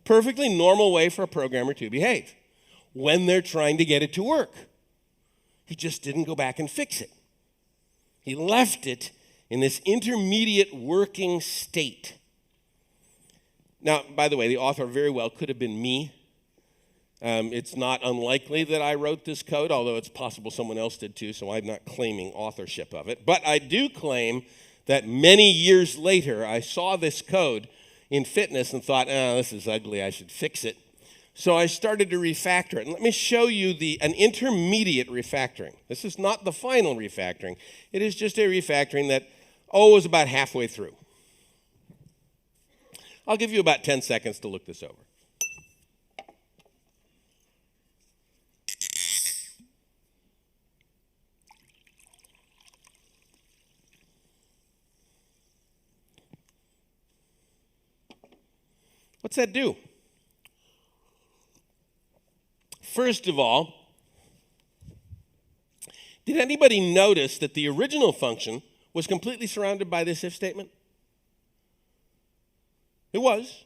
Perfectly normal way for a programmer to behave when they're trying to get it to work. He just didn't go back and fix it. He left it in this intermediate working state. Now, by the way, the author very well could have been me. It's not unlikely that I wrote this code, although it's possible someone else did too, so I'm not claiming authorship of it. But I do claim that many years later, I saw this code in fitness and thought, oh, this is ugly, I should fix it. So I started to refactor it. And let me show you an intermediate refactoring. This is not the final refactoring. It is just a refactoring that, was about halfway through. I'll give you about 10 seconds to look this over. What's that do? First of all, did anybody notice that the original function was completely surrounded by this if statement? It was,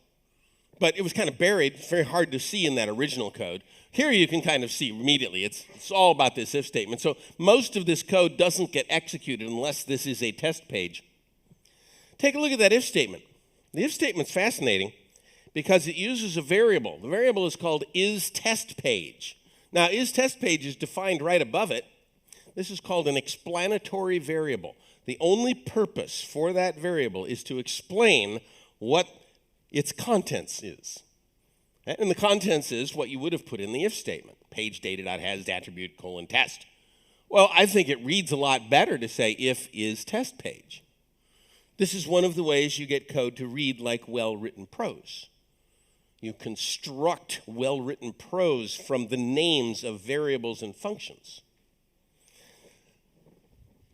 but it was kind of buried, very hard to see in that original code. Here you can kind of see immediately. It's all about this if statement. So most of this code doesn't get executed unless this is a test page. Take a look at that if statement. The if statement's fascinating because it uses a variable. The variable is called isTestPage. Now, isTestPage is defined right above it. This is called an explanatory variable. The only purpose for that variable is to explain what its contents is. And the contents is what you would have put in the if statement. Page data.has attribute : test. Well, I think it reads a lot better to say if isTestPage. This is one of the ways you get code to read like well-written prose. You construct well-written prose from the names of variables and functions.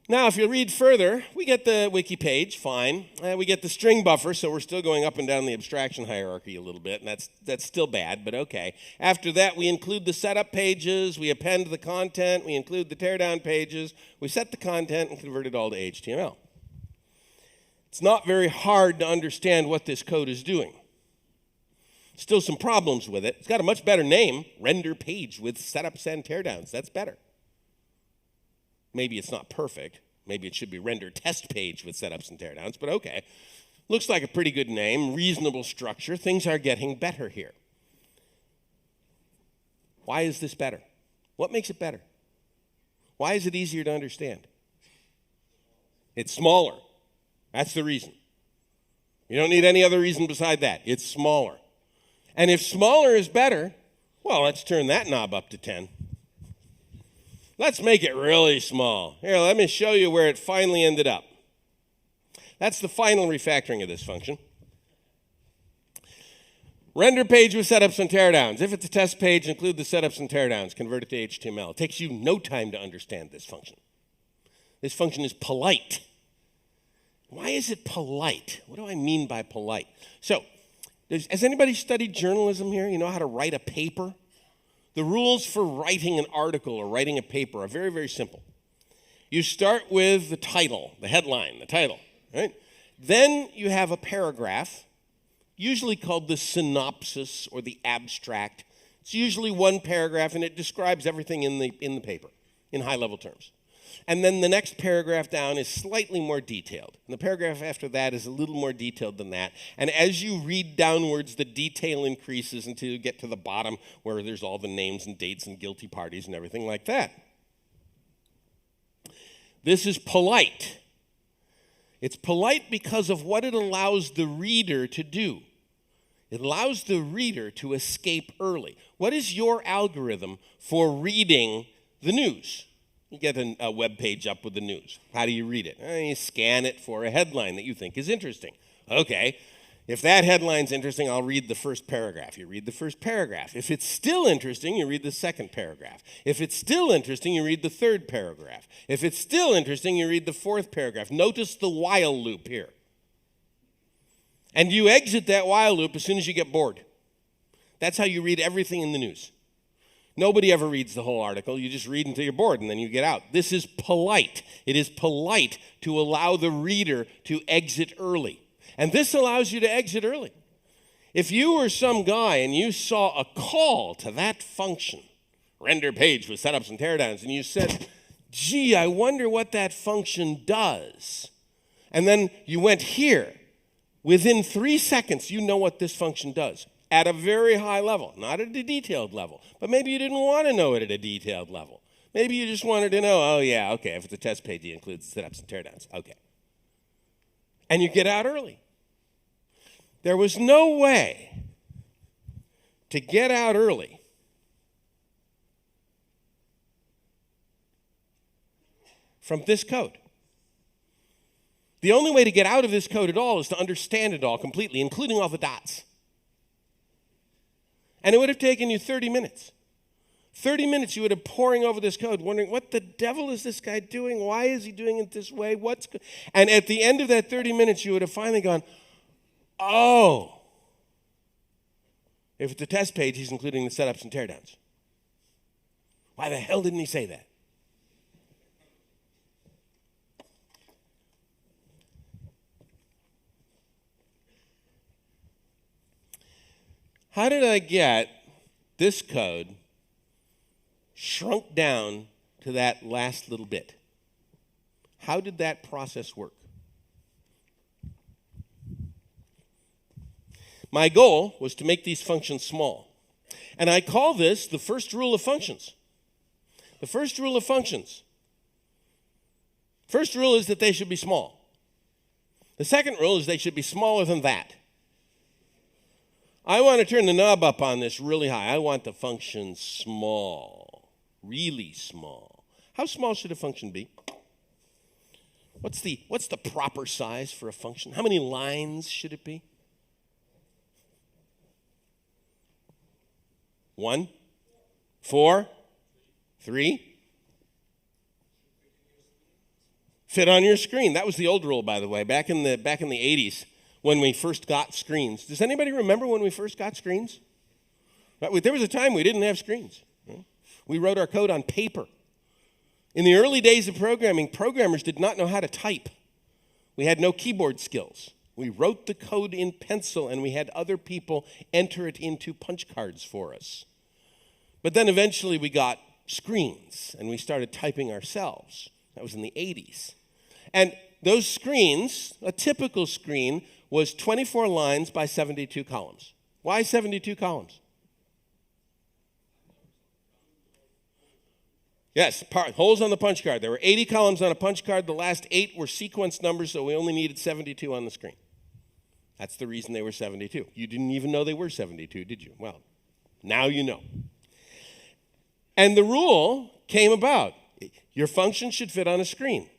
Now, if you read further, we get the wiki page, fine. We get the string buffer, so we're still going up and down the abstraction hierarchy a little bit, and that's still bad, but okay. After that, we include the setup pages, we append the content, we include the teardown pages, we set the content and convert it all to HTML. It's not very hard to understand what this code is doing. Still some problems with it. It's got a much better name, render page with setups and teardowns. That's better. Maybe it's not perfect. Maybe it should be render test page with setups and teardowns, but okay. Looks like a pretty good name, reasonable structure. Things are getting better here. Why is this better? What makes it better? Why is it easier to understand? It's smaller. That's the reason. You don't need any other reason beside that. It's smaller. And if smaller is better, well, let's turn that knob up to 10. Let's make it really small. Here, let me show you where it finally ended up. That's the final refactoring of this function. Render page with setups and teardowns. If it's a test page, include the setups and teardowns. Convert it to HTML. It takes you no time to understand this function. This function is polite. Why is it polite? What do I mean by polite? So, has anybody studied journalism here? You know how to write a paper? The rules for writing an article or writing a paper are very, very simple. You start with the title, the headline, the title, right? Then you have a paragraph, usually called the synopsis or the abstract. It's usually one paragraph, and it describes everything in the paper in high-level terms. And then the next paragraph down is slightly more detailed. And the paragraph after that is a little more detailed than that. And as you read downwards, the detail increases until you get to the bottom where there's all the names and dates and guilty parties and everything like that. This is polite. It's polite because of what it allows the reader to do. It allows the reader to escape early. What is your algorithm for reading the news? You get a web page up with the news. How do you read it? You scan it for a headline that you think is interesting. Okay, if that headline's interesting, I'll read the first paragraph. You read the first paragraph. If it's still interesting, you read the second paragraph. If it's still interesting, you read the third paragraph. If it's still interesting, you read the fourth paragraph. Notice the while loop here. And you exit that while loop as soon as you get bored. That's how you read everything in the news. Nobody ever reads the whole article. You just read until you're bored and then you get out. This is polite. It is polite to allow the reader to exit early. And this allows you to exit early. If you were some guy and you saw a call to that function, render page with setups and teardowns, and you said, gee, I wonder what that function does. And then you went here. Within 3 seconds, you know what this function does. At a very high level, not at a detailed level. But maybe you didn't want to know it at a detailed level. Maybe you just wanted to know, oh yeah, okay, if it's a test page, it includes setups and teardowns. Okay. And you get out early. There was no way to get out early from this code. The only way to get out of this code at all is to understand it all completely, including all the dots. And it would have taken you 30 minutes. 30 minutes you would have poring over this code, wondering, what the devil is this guy doing? Why is he doing it this way? And at the end of that 30 minutes, you would have finally gone, oh. If it's a test page, he's including the setups and teardowns. Why the hell didn't he say that? How did I get this code shrunk down to that last little bit? How did that process work? My goal was to make these functions small. And I call this the first rule of functions. The first rule of functions. First rule is that they should be small. The second rule is they should be smaller than that. I want to turn the knob up on this really high. I want the function small, really small. How small should a function be? What's the proper size for a function? How many lines should it be? 1, 4, 3. Fit on your screen. That was the old rule, by the way, back in the 80s. When we first got screens. Does anybody remember when we first got screens? There was a time we didn't have screens. We wrote our code on paper. In the early days of programming, programmers did not know how to type. We had no keyboard skills. We wrote the code in pencil, and we had other people enter it into punch cards for us. But then eventually we got screens, and we started typing ourselves. That was in the 80s. And those screens, a typical screen, was 24 lines by 72 columns. Why 72 columns? Yes, holes on the punch card. There were 80 columns on a punch card. The last 8 were sequence numbers, so we only needed 72 on the screen. That's the reason they were 72. You didn't even know they were 72, did you? Well, now you know. And the rule came about. Your function should fit on a screen.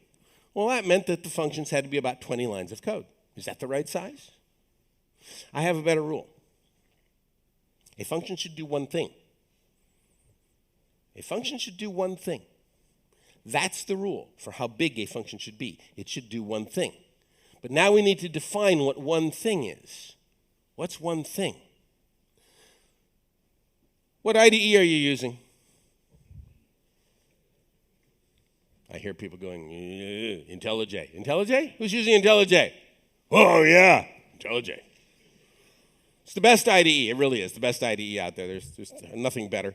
Well, that meant that the functions had to be about 20 lines of code. Is that the right size? I have a better rule. A function should do one thing. A function should do one thing. That's the rule for how big a function should be. It should do one thing. But now we need to define what one thing is. What's one thing? What IDE are you using? I hear people going, IntelliJ. IntelliJ? Who's using IntelliJ? Oh, yeah, IntelliJ. It's the best IDE. It really is the best IDE out there. There's nothing better.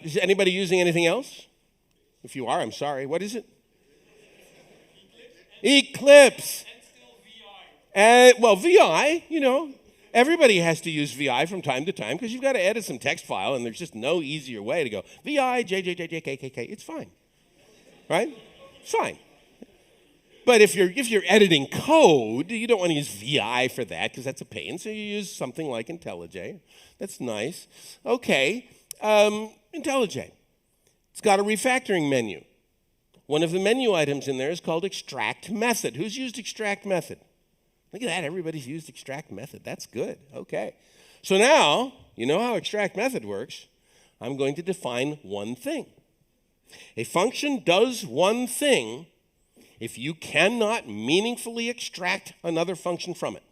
Is anybody using anything else? If you are, I'm sorry. What is it? Eclipse. And still VI. Well, VI, everybody has to use VI from time to time because you've got to edit some text file, and there's just no easier way to go VI, JJJJKKK. It's fine. Right? Fine. But if you're editing code, you don't want to use VI for that because that's a pain. So you use something like IntelliJ. That's nice. Okay, IntelliJ. It's got a refactoring menu. One of the menu items in there is called extract method. Who's used extract method? Look at that. Everybody's used extract method. That's good. Okay. So now, you know how extract method works. I'm going to define one thing. A function does one thing if you cannot meaningfully extract another function from it.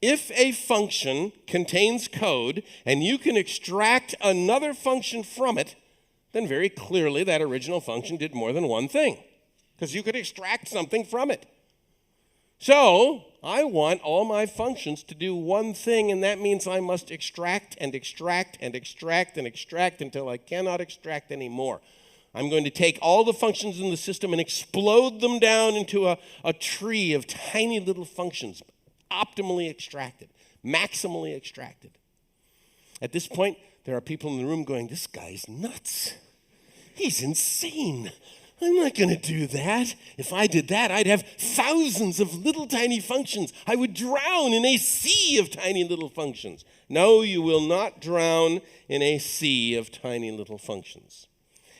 If a function contains code and you can extract another function from it, then very clearly that original function did more than one thing because you could extract something from it. So I want all my functions to do one thing, and that means I must extract and extract and extract and extract until I cannot extract anymore. I'm going to take all the functions in the system and explode them down into a tree of tiny little functions, optimally extracted, maximally extracted. At this point, there are people in the room going, this guy's nuts. He's insane. I'm not going to do that. If I did that, I'd have thousands of little tiny functions. I would drown in a sea of tiny little functions. No, you will not drown in a sea of tiny little functions.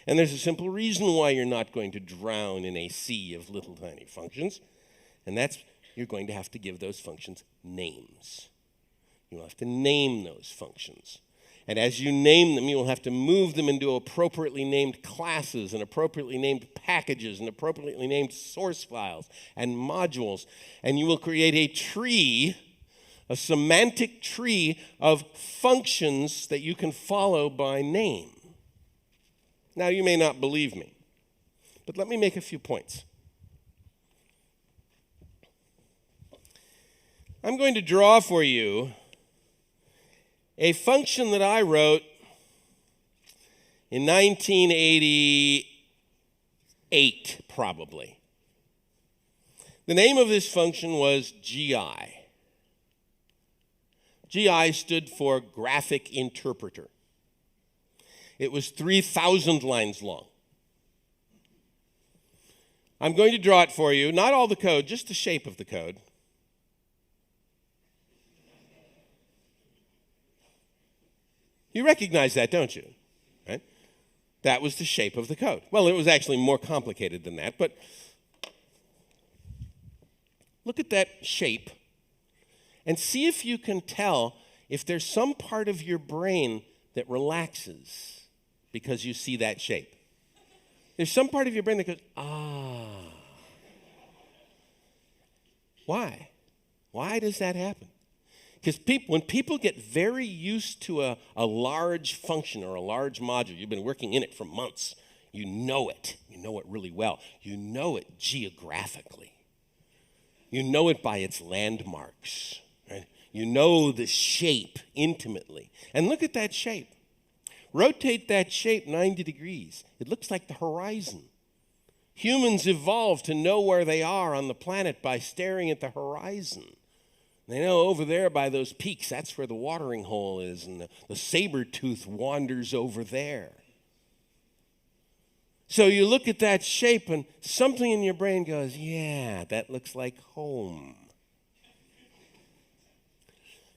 And there's a simple reason why you're not going to drown in a sea of little tiny functions, and that's you're going to have to give those functions names. You'll have to name those functions. And as you name them, you will have to move them into appropriately named classes and appropriately named packages and appropriately named source files and modules. And you will create a tree, a semantic tree of functions that you can follow by name. Now, you may not believe me, but let me make a few points. I'm going to draw for you a function that I wrote in 1988, probably. The name of this function was GI. GI stood for Graphic Interpreter. It was 3,000 lines long. I'm going to draw it for you, not all the code, just the shape of the code. You recognize that, don't you? Right? That was the shape of the code. Well, it was actually more complicated than that, but look at that shape and see if you can tell if there's some part of your brain that relaxes because you see that shape. There's some part of your brain that goes, ah. Why? Why does that happen? Because when people get very used to a large function or a large module, you've been working in it for months, you know it. You know it really well. You know it geographically. You know it by its landmarks. Right? You know the shape intimately. And look at that shape. Rotate that shape 90 degrees. It looks like the horizon. Humans evolved to know where they are on the planet by staring at the horizon. They know over there by those peaks, that's where the watering hole is, and the saber-tooth wanders over there. So you look at that shape, and something in your brain goes, yeah, that looks like home.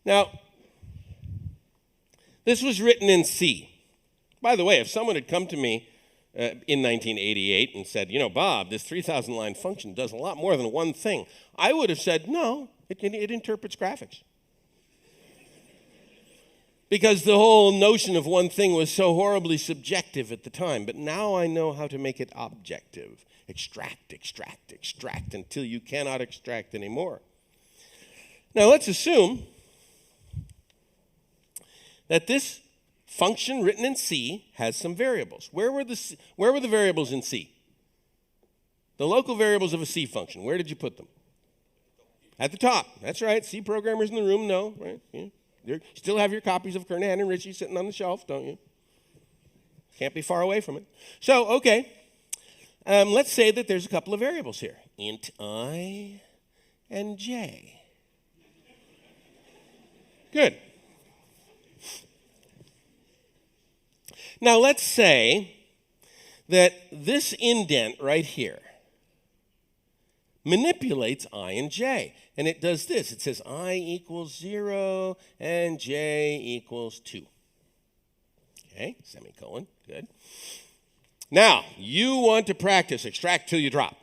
Now, this was written in C. By the way, if someone had come to me in 1988 and said, you know, Bob, this 3,000-line function does a lot more than one thing, I would have said, no. It interprets graphics. Because the whole notion of one thing was so horribly subjective at the time. But now I know how to make it objective. Extract, extract, extract until you cannot extract anymore. Now let's assume that this function written in C has some variables. Where were the variables in C? The local variables of a C function. Where did you put them? At the top. That's right. C programmers in the room know, right? Yeah. You still have your copies of Kernahan and Ritchie sitting on the shelf, don't you? Can't be far away from it. So, okay. Let's say that there's a couple of variables here. Int I and j. Good. Now, let's say that this indent right here manipulates I and j. And it does this. It says I equals 0 and j equals 2. Okay, semicolon. Good. Now, you want to practice extract till you drop.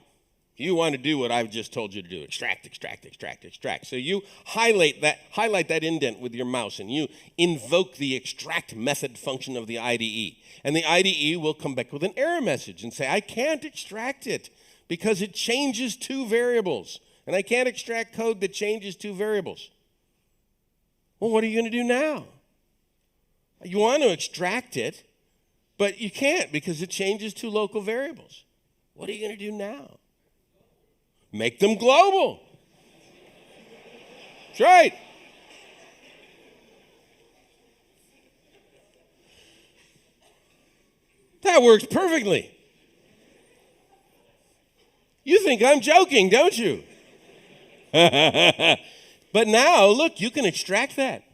You want to do what I've just told you to do. Extract, extract, extract, extract. So you highlight that indent with your mouse, and you invoke the extract method function of the IDE. And the IDE will come back with an error message and say, I can't extract it because it changes two variables. And I can't extract code that changes two variables. Well, what are you going to do now? You want to extract it, but you can't because it changes two local variables. What are you going to do now? Make them global. That's right. That works perfectly. You think I'm joking, don't you? But now, look, you can extract that.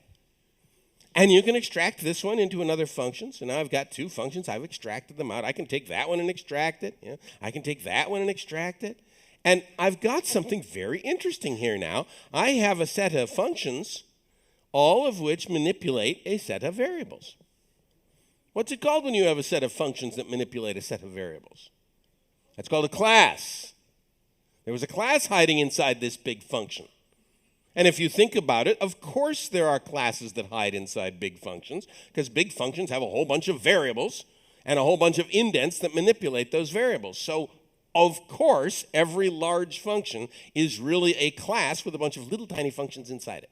And you can extract this one into another function. So now I've got two functions. I've extracted them out. I can take that one and extract it. Yeah. I can take that one and extract it. And I've got something very interesting here now. I have a set of functions, all of which manipulate a set of variables. What's it called when you have a set of functions that manipulate a set of variables? That's called a class. There was a class hiding inside this big function. And if you think about it, of course there are classes that hide inside big functions, because big functions have a whole bunch of variables and a whole bunch of indents that manipulate those variables. So, of course, every large function is really a class with a bunch of little tiny functions inside it.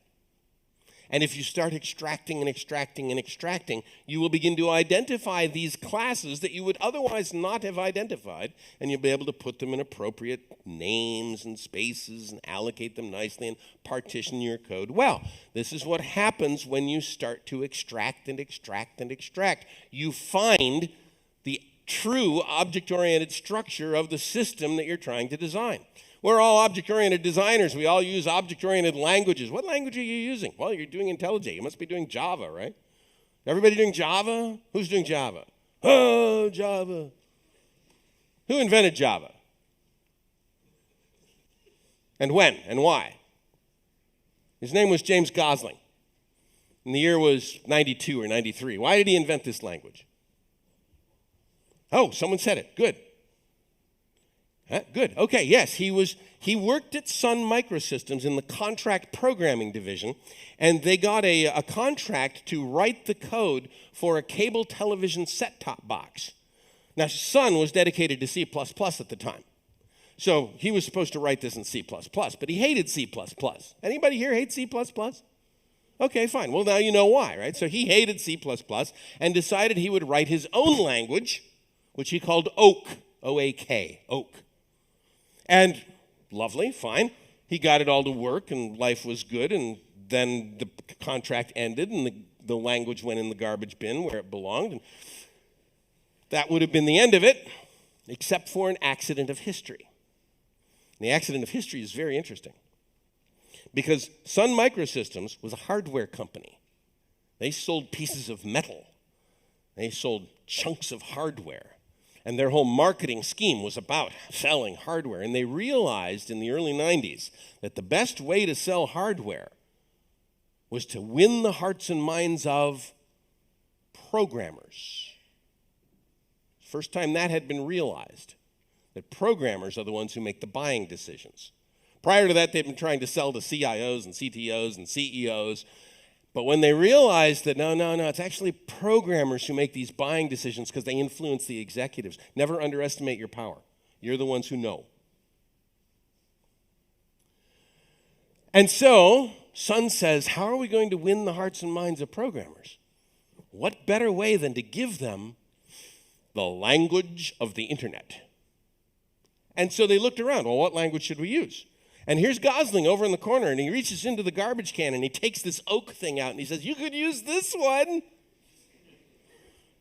And if you start extracting and extracting and extracting, you will begin to identify these classes that you would otherwise not have identified, and you'll be able to put them in appropriate names and spaces and allocate them nicely and partition your code well. This is what happens when you start to extract and extract and extract. You find the true object-oriented structure of the system that you're trying to design. We're all object-oriented designers. We all use object-oriented languages. What language are you using? Well, you're doing IntelliJ. You must be doing Java, right? Everybody doing Java? Who's doing Java? Oh, Java. Who invented Java? And when and why? His name was James Gosling. And the year was 92 or 93. Why did he invent this language? Oh, someone said it. Good. Good. Okay, yes, he worked at Sun Microsystems in the contract programming division, and they got a contract to write the code for a cable television set-top box. Now, Sun was dedicated to C++ at the time. So he was supposed to write this in C++, but he hated C++. Anybody here hate C++? Okay, fine. Well, now you know why, right? So he hated C++ and decided he would write his own language, which he called Oak, O-A-K, Oak. And lovely, fine. He got it all to work, and life was good, and then the contract ended, and the language went in the garbage bin where it belonged. And that would have been the end of it, except for an accident of history. And the accident of history is very interesting, because Sun Microsystems was a hardware company. They sold pieces of metal. They sold chunks of hardware. And their whole marketing scheme was about selling hardware. And they realized in the early 90s that the best way to sell hardware was to win the hearts and minds of programmers. First time that had been realized, that programmers are the ones who make the buying decisions. Prior to that, they'd been trying to sell to CIOs and CTOs and CEOs. But when they realized that, no, it's actually programmers who make these buying decisions because they influence the executives. Never underestimate your power. You're the ones who know. And so, Sun says, how are we going to win the hearts and minds of programmers? What better way than to give them the language of the internet? And so they looked around. Well, what language should we use? And here's Gosling over in the corner, and he reaches into the garbage can, and he takes this Oak thing out, and he says, you could use this one.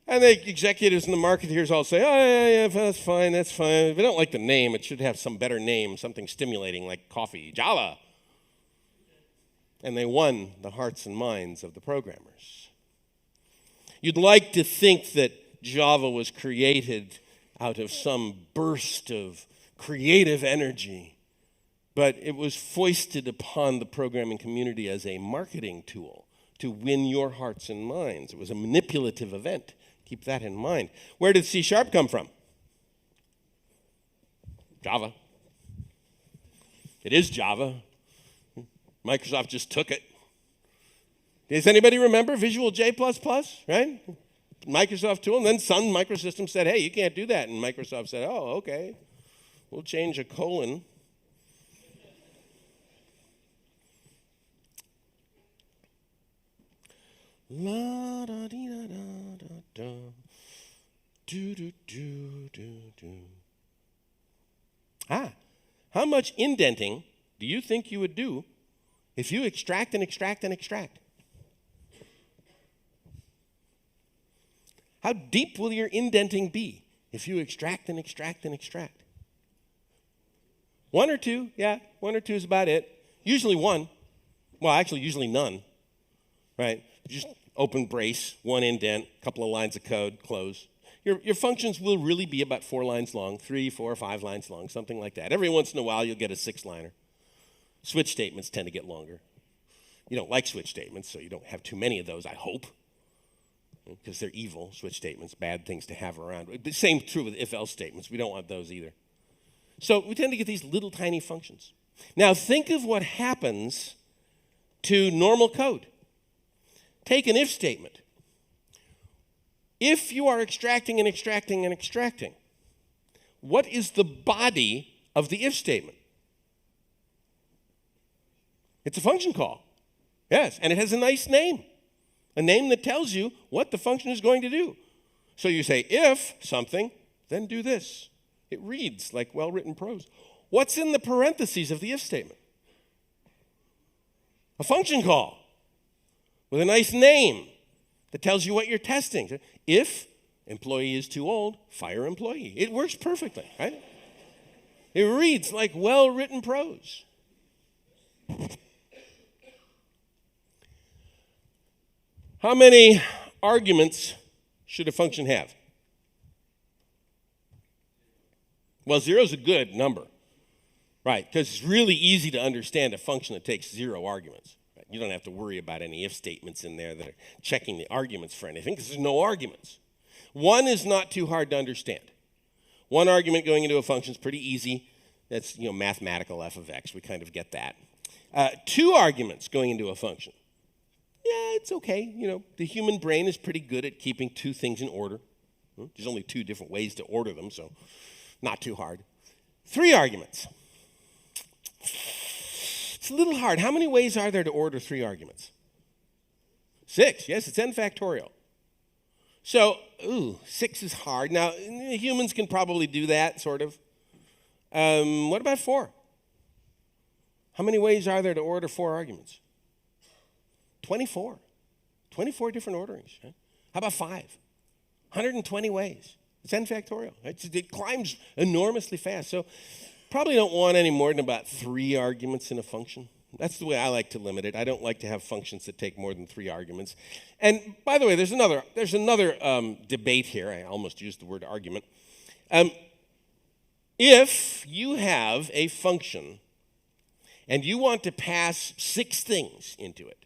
And the executives and the marketeers all say, oh, yeah, that's fine. If they don't like the name, it should have some better name, something stimulating like coffee, Java. And they won the hearts and minds of the programmers. You'd like to think that Java was created out of some burst of creative energy, but it was foisted upon the programming community as a marketing tool to win your hearts and minds. It was a manipulative event. Keep that in mind. Where did C# come from? Java. It is Java. Microsoft just took it. Does anybody remember Visual J++, right? Microsoft tool, and then Sun Microsystems said, hey, you can't do that. And Microsoft said, oh, okay, we'll change a colon. La da dee da da da da. Do do do do do. How much indenting do you think you would do if you extract and extract and extract? How deep will your indenting be if you extract and extract and extract? 1 or 2, yeah, 1 or 2 is about it. Usually 1. Well, actually, usually none, right? open brace, one indent, couple of lines of code, close. Your functions will really be about 4 lines long, 3, 4, 5 lines long, something like that. Every once in a while, you'll get a 6-liner. Switch statements tend to get longer. You don't like switch statements, so you don't have too many of those, I hope, because they're evil, switch statements, bad things to have around. The same true with if-else statements. We don't want those either. So we tend to get these little tiny functions. Now think of what happens to normal code. Take an if statement. If you are extracting and extracting and extracting, what is the body of the if statement? It's a function call. Yes, and it has a nice name. A name that tells you what the function is going to do. So you say, if something, then do this. It reads like well-written prose. What's in the parentheses of the if statement? A function call with a nice name that tells you what you're testing. If employee is too old, fire employee. It works perfectly, right? It reads like well-written prose. How many arguments should a function have? Well, 0 is a good number, right? Because it's really easy to understand a function that takes 0 arguments. Right? You don't have to worry about any if statements in there that are checking the arguments for anything because there's no arguments. 1 is not too hard to understand. 1 argument going into a function is pretty easy. That's mathematical f of x. We kind of get that. 2 arguments going into a function. Yeah, it's okay. The human brain is pretty good at keeping 2 things in order. There's only 2 different ways to order them, so not too hard. 3 arguments. It's a little hard. How many ways are there to order 3 arguments? 6. Yes, it's n factorial. So, 6 is hard. Now, humans can probably do that, sort of. What about 4? How many ways are there to order 4 arguments? 24. 24 different orderings. Right? How about 5? 120 ways. It's n factorial. It climbs enormously fast. So probably don't want any more than about 3 arguments in a function. That's the way I like to limit it. I don't like to have functions that take more than 3 arguments. And by the way, there's another debate here. I almost used the word argument. If you have a function and you want to pass 6 things into it,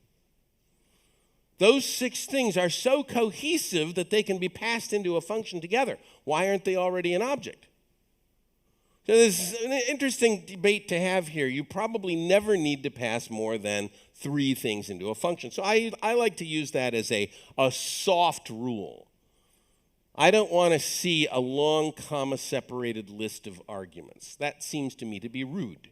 those 6 things are so cohesive that they can be passed into a function together. Why aren't they already an object? So this is an interesting debate to have here. You probably never need to pass more than 3 things into a function. So I like to use that as a soft rule. I don't want to see a long comma-separated list of arguments. That seems to me to be rude.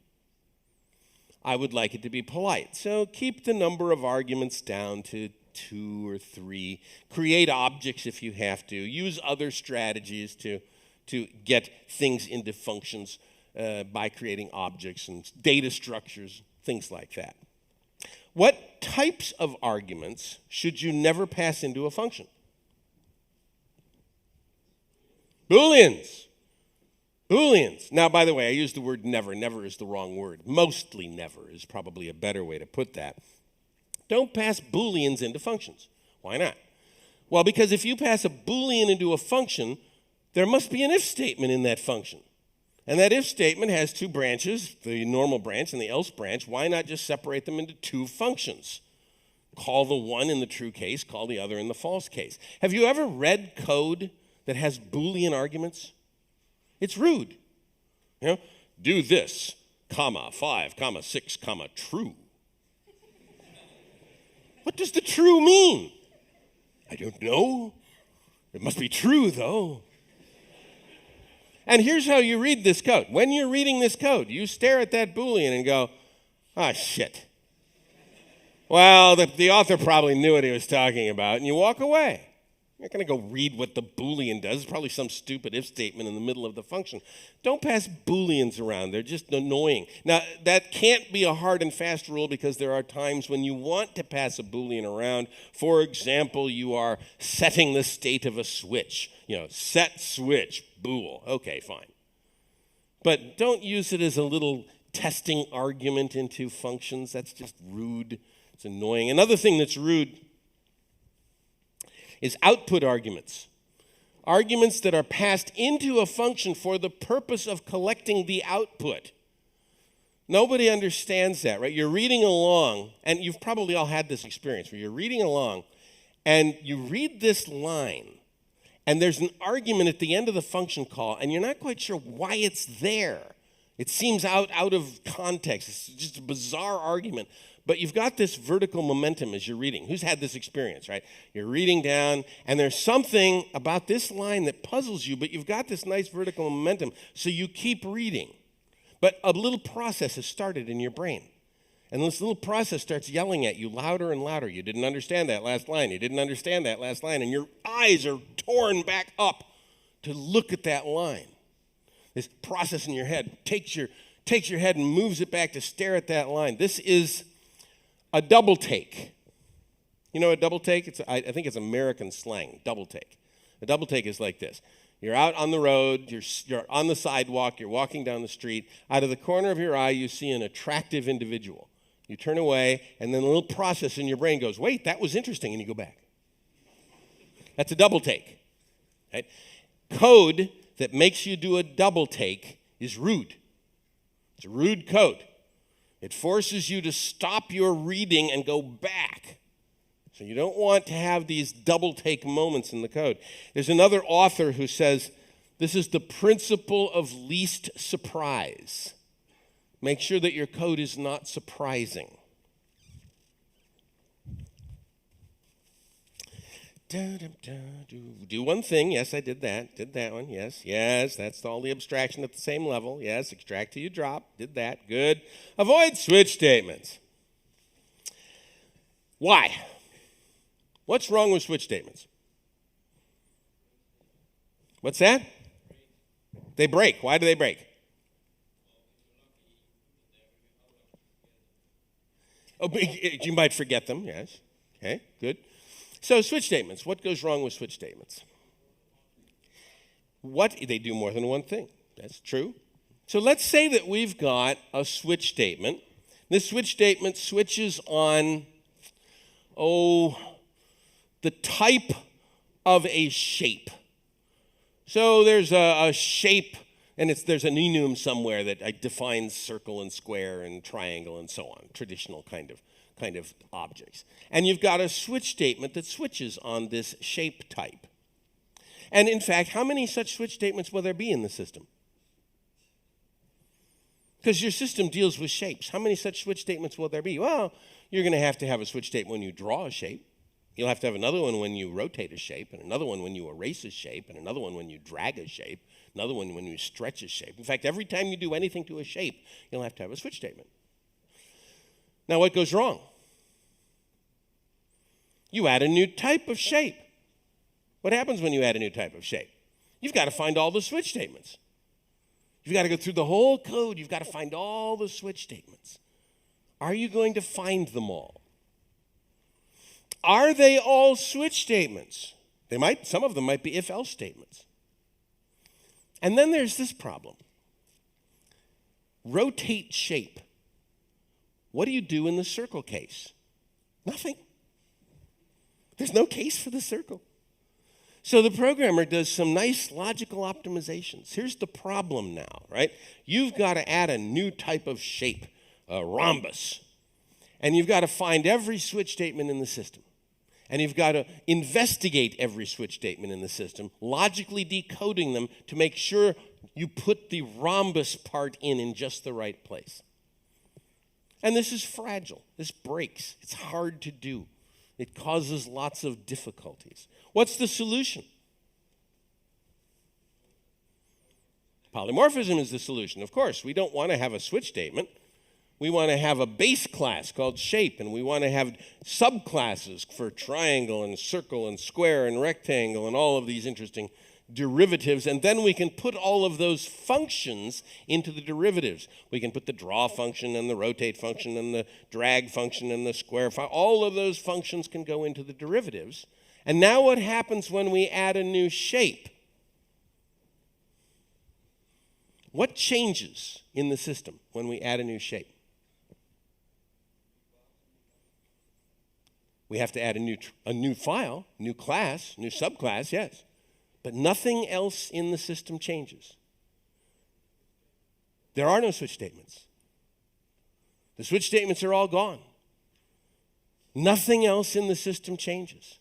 I would like it to be polite. So keep the number of arguments down to 2 or 3. Create objects if you have to. Use other strategies to get things into functions by creating objects and data structures, things like that. What types of arguments should you never pass into a function? Booleans. Booleans. Now, by the way, I use the word never. Never is the wrong word. Mostly never is probably a better way to put that. Don't pass Booleans into functions. Why not? Well, because if you pass a Boolean into a function, there must be an if statement in that function. And that if statement has 2 branches, the normal branch and the else branch. Why not just separate them into 2 functions? Call the one in the true case, call the other in the false case. Have you ever read code that has Boolean arguments? It's rude. Do this, comma, 5, comma, 6, comma, true. What does the true mean? I don't know. It must be true, though. And here's how you read this code. When you're reading this code, you stare at that Boolean and go, shit. Well, the author probably knew what he was talking about, and you walk away. You're not going to go read what the Boolean does. It's probably some stupid if statement in the middle of the function. Don't pass Booleans around. They're just annoying. Now, that can't be a hard and fast rule because there are times when you want to pass a Boolean around. For example, you are setting the state of a switch. Set switch, bool. Okay, fine. But don't use it as a little testing argument into functions. That's just rude. It's annoying. Another thing that's rude is output arguments. Arguments that are passed into a function for the purpose of collecting the output. Nobody understands that, right? You're reading along, and you've probably all had this experience where you're reading along, and you read this line, and there's an argument at the end of the function call, and you're not quite sure why it's there. It seems out of context. It's just a bizarre argument. But you've got this vertical momentum as you're reading. Who's had this experience, right? You're reading down, and there's something about this line that puzzles you, but you've got this nice vertical momentum, so you keep reading. But a little process has started in your brain. And this little process starts yelling at you louder and louder. You didn't understand that last line. You didn't understand that last line. And your eyes are torn back up to look at that line. This process in your head takes your head and moves it back to stare at that line. This is a double take. You know a double take? I think it's American slang, double take. A double take is like this. You're out on the road, you're on the sidewalk, you're walking down the street. Out of the corner of your eye, you see an attractive individual. You turn away, and then a little process in your brain goes, wait, that was interesting, and you go back. That's a double take. Right? Code that makes you do a double take is rude. It's a rude code. It forces you to stop your reading and go back. So you don't want to have these double take moments in the code. There's another author who says, this is the principle of least surprise. Make sure that your code is not surprising. Do one thing. Yes, I did that. Did that one. Yes, that's all the abstraction at the same level. Yes, extract till you drop. Did that. Good. Avoid switch statements. Why? What's wrong with switch statements? What's that? They break. Why do they break? Oh, you might forget them, yes. Okay, good. So switch statements. What goes wrong with switch statements? They do more than one thing. That's true. So let's say that we've got a switch statement. This switch statement switches on, the type of a shape. So there's a shape, and there's an enum somewhere that defines circle and square and triangle and so on, traditional kind of objects. And you've got a switch statement that switches on this shape type. And in fact, how many such switch statements will there be in the system? Because your system deals with shapes. How many such switch statements will there be? Well, you're going to have a switch statement when you draw a shape. You'll have to have another one when you rotate a shape, and another one when you erase a shape, and another one when you drag a shape, another one when you stretch a shape. In fact, every time you do anything to a shape, you'll have to have a switch statement. Now, what goes wrong? You add a new type of shape. What happens when you add a new type of shape? You've got to find all the switch statements. You've got to go through the whole code. You've got to find all the switch statements. Are you going to find them all? Are they all switch statements? Some of them might be if-else statements. And then there's this problem. Rotate shape. What do you do in the circle case? Nothing. There's no case for the circle. So the programmer does some nice logical optimizations. Here's the problem now, right? You've got to add a new type of shape, a rhombus. And you've got to find every switch statement in the system. And you've got to investigate every switch statement in the system, logically decoding them to make sure you put the rhombus part in just the right place. And this is fragile. This breaks. It's hard to do. It causes lots of difficulties. What's the solution? Polymorphism is the solution. Of course, we don't want to have a switch statement. We want to have a base class called shape, and we want to have subclasses for triangle and circle and square and rectangle and all of these interesting derivatives, and then we can put all of those functions into the derivatives. We can put the draw function and the rotate function and the drag function and the square function. All of those functions can go into the derivatives. And now what happens when we add a new shape? What changes in the system when we add a new shape? We have to add a new file, new class, new subclass, yes. But nothing else in the system changes. There are no switch statements. The switch statements are all gone. Nothing else in the system changes.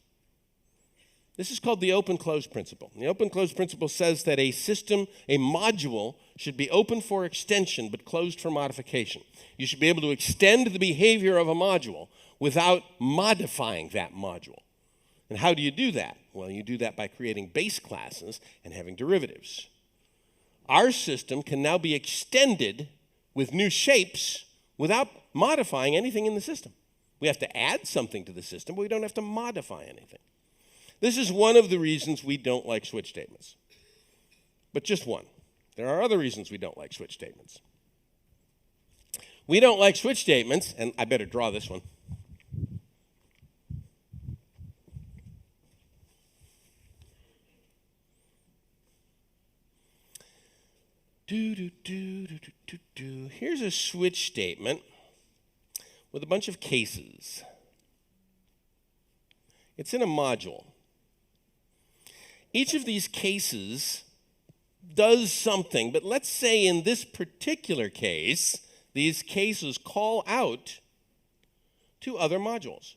This is called the open-close principle. The open-close principle says that a system, a module, should be open for extension but closed for modification. You should be able to extend the behavior of a module without modifying that module. And how do you do that? Well, you do that by creating base classes and having derivatives. Our system can now be extended with new shapes without modifying anything in the system. We have to add something to the system, but we don't have to modify anything. This is one of the reasons we don't like switch statements. But just one. There are other reasons we don't like switch statements. We don't like switch statements, and I better draw this one. Here's a switch statement with a bunch of cases. It's in a module. Each of these cases does something, but let's say in this particular case, these cases call out to other modules.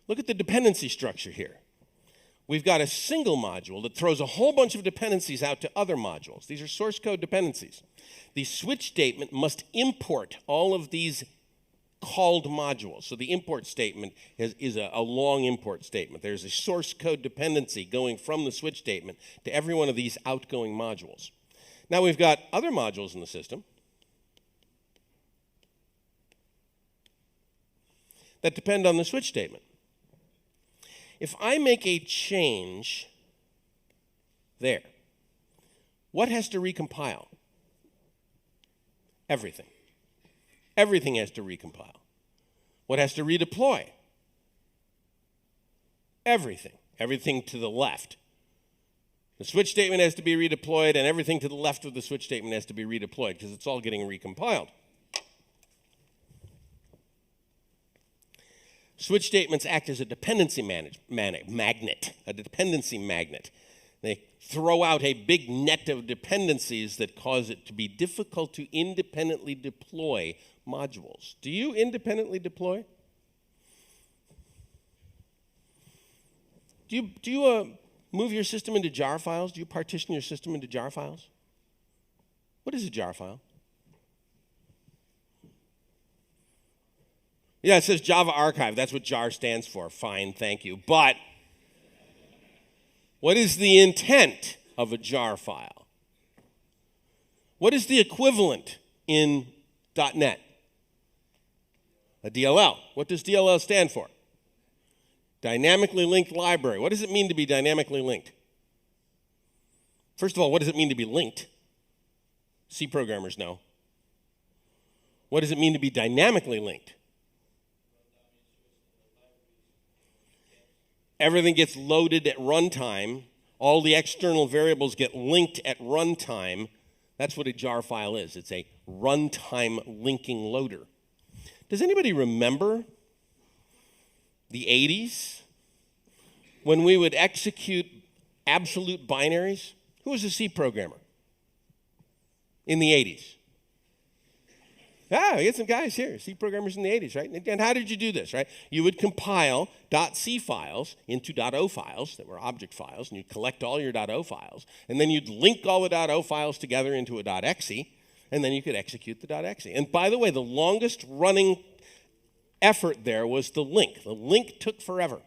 Look at the dependency structure here. We've got a single module that throws a whole bunch of dependencies out to other modules. These are source code dependencies. The switch statement must import all of these called modules. So the import statement is a long import statement. There's a source code dependency going from the switch statement to every one of these outgoing modules. Now we've got other modules in the system that depend on the switch statement. If I make a change there, what has to recompile? Everything. Everything has to recompile. What has to redeploy? Everything. Everything to the left. The switch statement has to be redeployed, and everything to the left of the switch statement has to be redeployed because it's all getting recompiled. Switch statements act as a dependency magnet, a dependency magnet. They throw out a big net of dependencies that cause it to be difficult to independently deploy modules. Do you independently deploy? Do you move your system into jar files? Do you partition your system into jar files? What is a jar file? Yeah, it says Java Archive. That's what jar stands for. Fine, thank you. But what is the intent of a jar file? What is the equivalent in .NET? A DLL. What does DLL stand for? Dynamically linked library. What does it mean to be dynamically linked? First of all, what does it mean to be linked? C programmers know. What does it mean to be dynamically linked? Everything gets loaded at runtime. All the external variables get linked at runtime. That's what a jar file is. It's a runtime linking loader. Does anybody remember the 80s when we would execute absolute binaries? Who was a C programmer in the 80s? Ah, we get some guys here, C programmers in the 80s, right? And how did you do this, right? You would compile .c files into .o files that were object files, and you'd collect all your .o files, and then you'd link all the .o files together into a .exe, and then you could execute the .exe. And by the way, the longest running effort there was the link. The link took forever.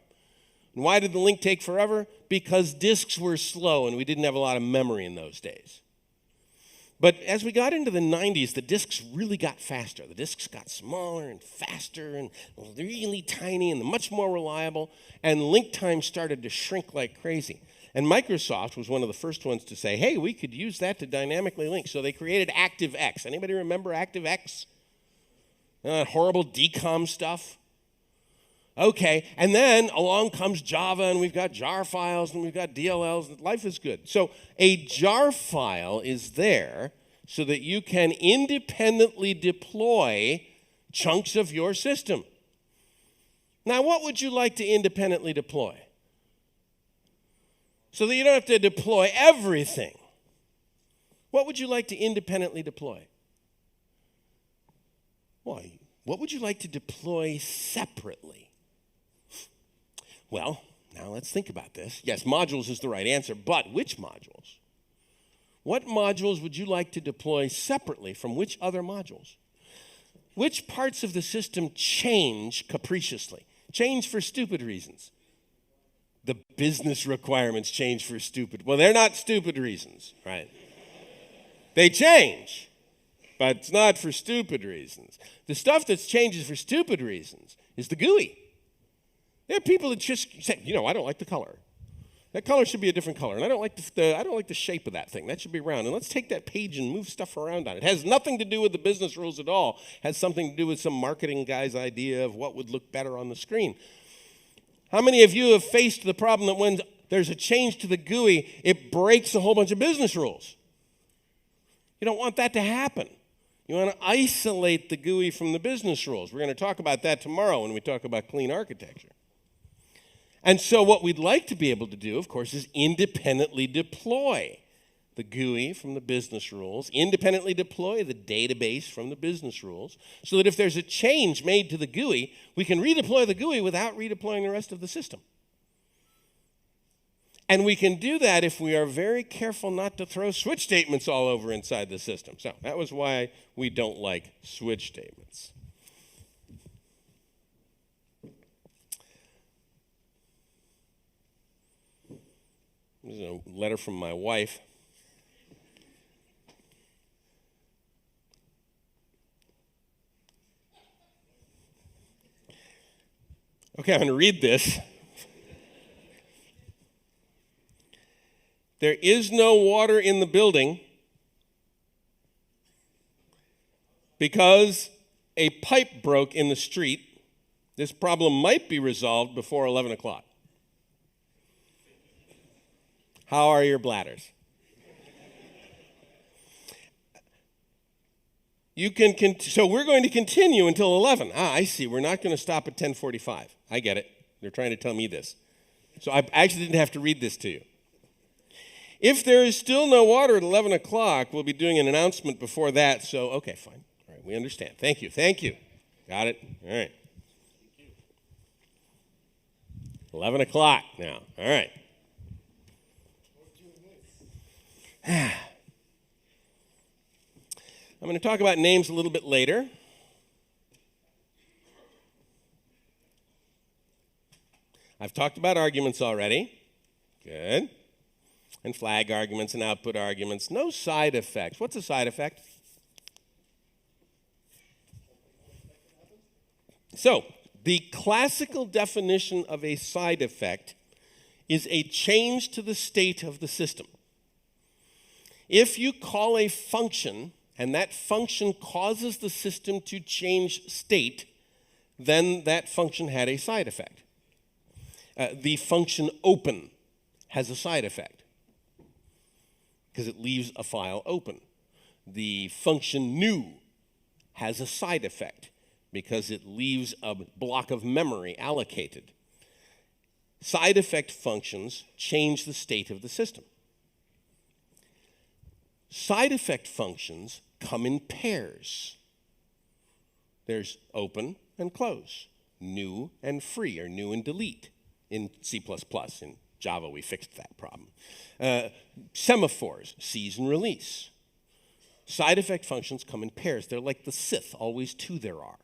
And why did the link take forever? Because disks were slow, and we didn't have a lot of memory in those days. But as we got into the 90s, the disks really got faster. The disks got smaller and faster and really tiny and much more reliable, and link time started to shrink like crazy. And Microsoft was one of the first ones to say, hey, we could use that to dynamically link. So they created ActiveX. Anybody remember ActiveX? Horrible DCOM stuff? Okay, and then along comes Java, and we've got jar files, and we've got DLLs, and life is good. So a jar file is there so that you can independently deploy chunks of your system. Now, what would you like to independently deploy? So that you don't have to deploy everything. What would you like to independently deploy? Why? What would you like to deploy separately? Well, now let's think about this. Yes, modules is the right answer, but which modules? What modules would you like to deploy separately from which other modules? Which parts of the system change capriciously? Change for stupid reasons. The business requirements change for stupid. Well, they're not stupid reasons, right? They change, but it's not for stupid reasons. The stuff that changes for stupid reasons is the GUI. There are people that just say, I don't like the color. That color should be a different color, and I don't like the shape of that thing. That should be round. And let's take that page and move stuff around on it. It has nothing to do with the business rules at all. It has something to do with some marketing guy's idea of what would look better on the screen. How many of you have faced the problem that when there's a change to the GUI, it breaks a whole bunch of business rules? You don't want that to happen. You want to isolate the GUI from the business rules. We're going to talk about that tomorrow when we talk about clean architecture. And so what we'd like to be able to do, of course, is independently deploy the GUI from the business rules, independently deploy the database from the business rules, so that if there's a change made to the GUI, we can redeploy the GUI without redeploying the rest of the system. And we can do that if we are very careful not to throw switch statements all over inside the system. So that was why we don't like switch statements. This is a letter from my wife. Okay, I'm going to read this. There is no water in the building because a pipe broke in the street. This problem might be resolved before 11 o'clock. How are your bladders? So we're going to continue until 11. I see. We're not going to stop at 10:45. I get it. They're trying to tell me this. So I actually didn't have to read this to you. If there is still no water at 11 o'clock, we'll be doing an announcement before that. So, okay, fine. All right, we understand. Thank you. Got it? All right. 11 o'clock now. All right. I'm going to talk about names a little bit later. I've talked about arguments already. Good. And flag arguments and output arguments. No side effects. What's a side effect? So, the classical definition of a side effect is a change to the state of the system. If you call a function and that function causes the system to change state, then that function had a side effect. The function open has a side effect because it leaves a file open. The function new has a side effect because it leaves a block of memory allocated. Side effect functions change the state of the system. Side effect functions come in pairs. There's open and close, new and free, or new and delete. In C++, in Java, we fixed that problem. Semaphores, seize and release. Side effect functions come in pairs. They're like the Sith, always two there are.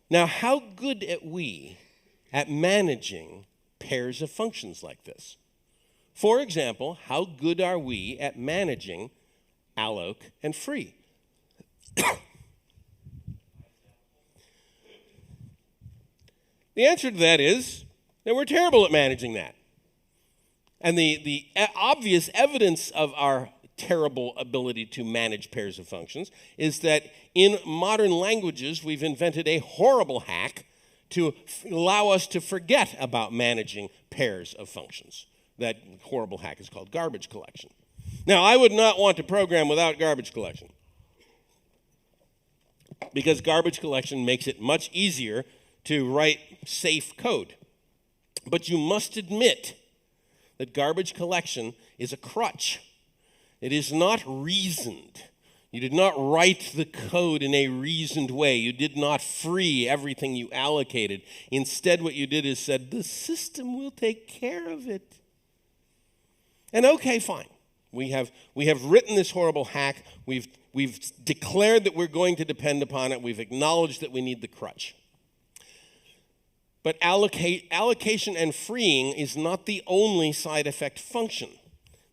Now, how good are we at managing pairs of functions like this? For example, how good are we at managing alloc and free? The answer to that is that we're terrible at managing that. And the obvious evidence of our terrible ability to manage pairs of functions is that in modern languages, we've invented a horrible hack to allow us to forget about managing pairs of functions. That horrible hack is called garbage collection. Now, I would not want to program without garbage collection, because garbage collection makes it much easier to write safe code. But you must admit that garbage collection is a crutch. It is not reasoned. You did not write the code in a reasoned way. You did not free everything you allocated. Instead, what you did is said, the system will take care of it. And okay, fine. We have written this horrible hack. We've declared that we're going to depend upon it. We've acknowledged that we need the crutch. But allocation and freeing is not the only side effect function.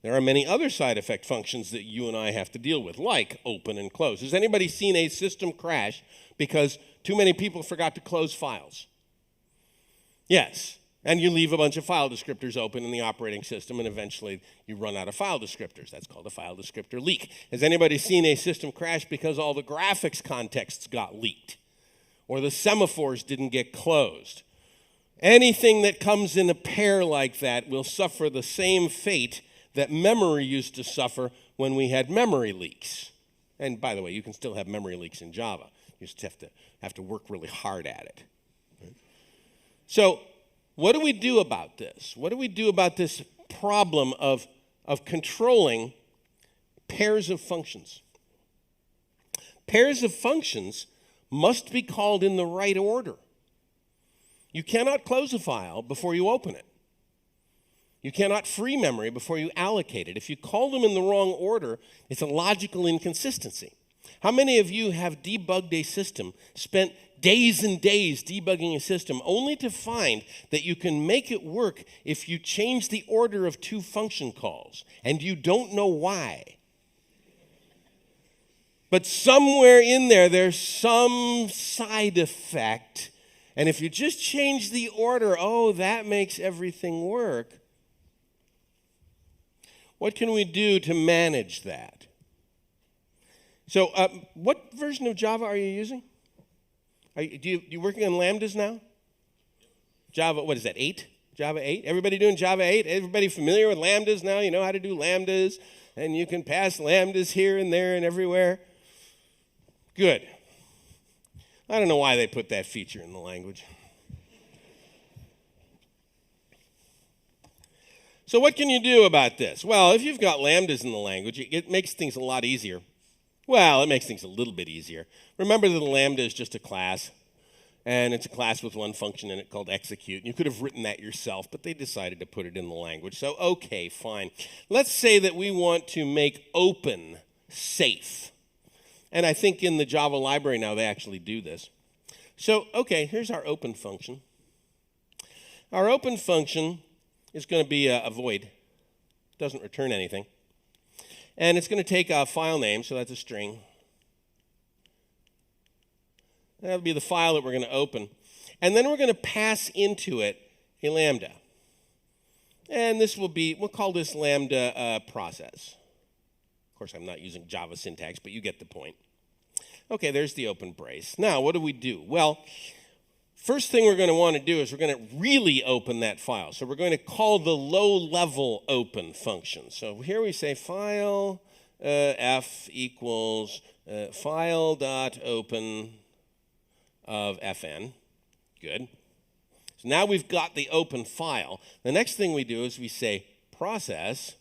There are many other side effect functions that you and I have to deal with, like open and close. Has anybody seen a system crash because too many people forgot to close files? Yes. And you leave a bunch of file descriptors open in the operating system, and eventually you run out of file descriptors. That's called a file descriptor leak. Has anybody seen a system crash because all the graphics contexts got leaked, or the semaphores didn't get closed? Anything that comes in a pair like that will suffer the same fate that memory used to suffer when we had memory leaks. And by the way, you can still have memory leaks in Java. You just have to work really hard at it. So what do we do about this? What do we do about this problem of controlling pairs of functions? Pairs of functions must be called in the right order. You cannot close a file before you open it. You cannot free memory before you allocate it. If you call them in the wrong order, it's a logical inconsistency. How many of you have debugged a system, spent days and days debugging a system, only to find that you can make it work if you change the order of two function calls, and you don't know why? But somewhere in there, there's some side effect, and if you just change the order, oh, that makes everything work. What can we do to manage that? So what version of Java are you using? You working on lambdas now? Java, what is that, 8? Java 8? Everybody doing Java 8? Everybody familiar with lambdas now? You know how to do lambdas, and you can pass lambdas here and there and everywhere? Good. I don't know why they put that feature in the language. So what can you do about this? Well, if you've got lambdas in the language, it makes things a lot easier. Well, it makes things a little bit easier. Remember that a lambda is just a class, and it's a class with one function in it called execute. You could have written that yourself, but they decided to put it in the language. So, okay, fine. Let's say that we want to make open safe. And I think in the Java library now they actually do this. So, okay, here's our open function. Our open function is going to be a void. Doesn't return anything. And it's going to take a file name, so that's a string. That'll be the file that we're going to open. And then we're going to pass into it a lambda. And this will be, we'll call this lambda process. Of course, I'm not using Java syntax, but you get the point. Okay, there's the open brace. Now, what do we do? Well, first thing we're going to want to do is we're going to really open that file. So we're going to call the low-level open function. So here we say file f equals file.open of fn. Good. So now we've got the open file. The next thing we do is we say process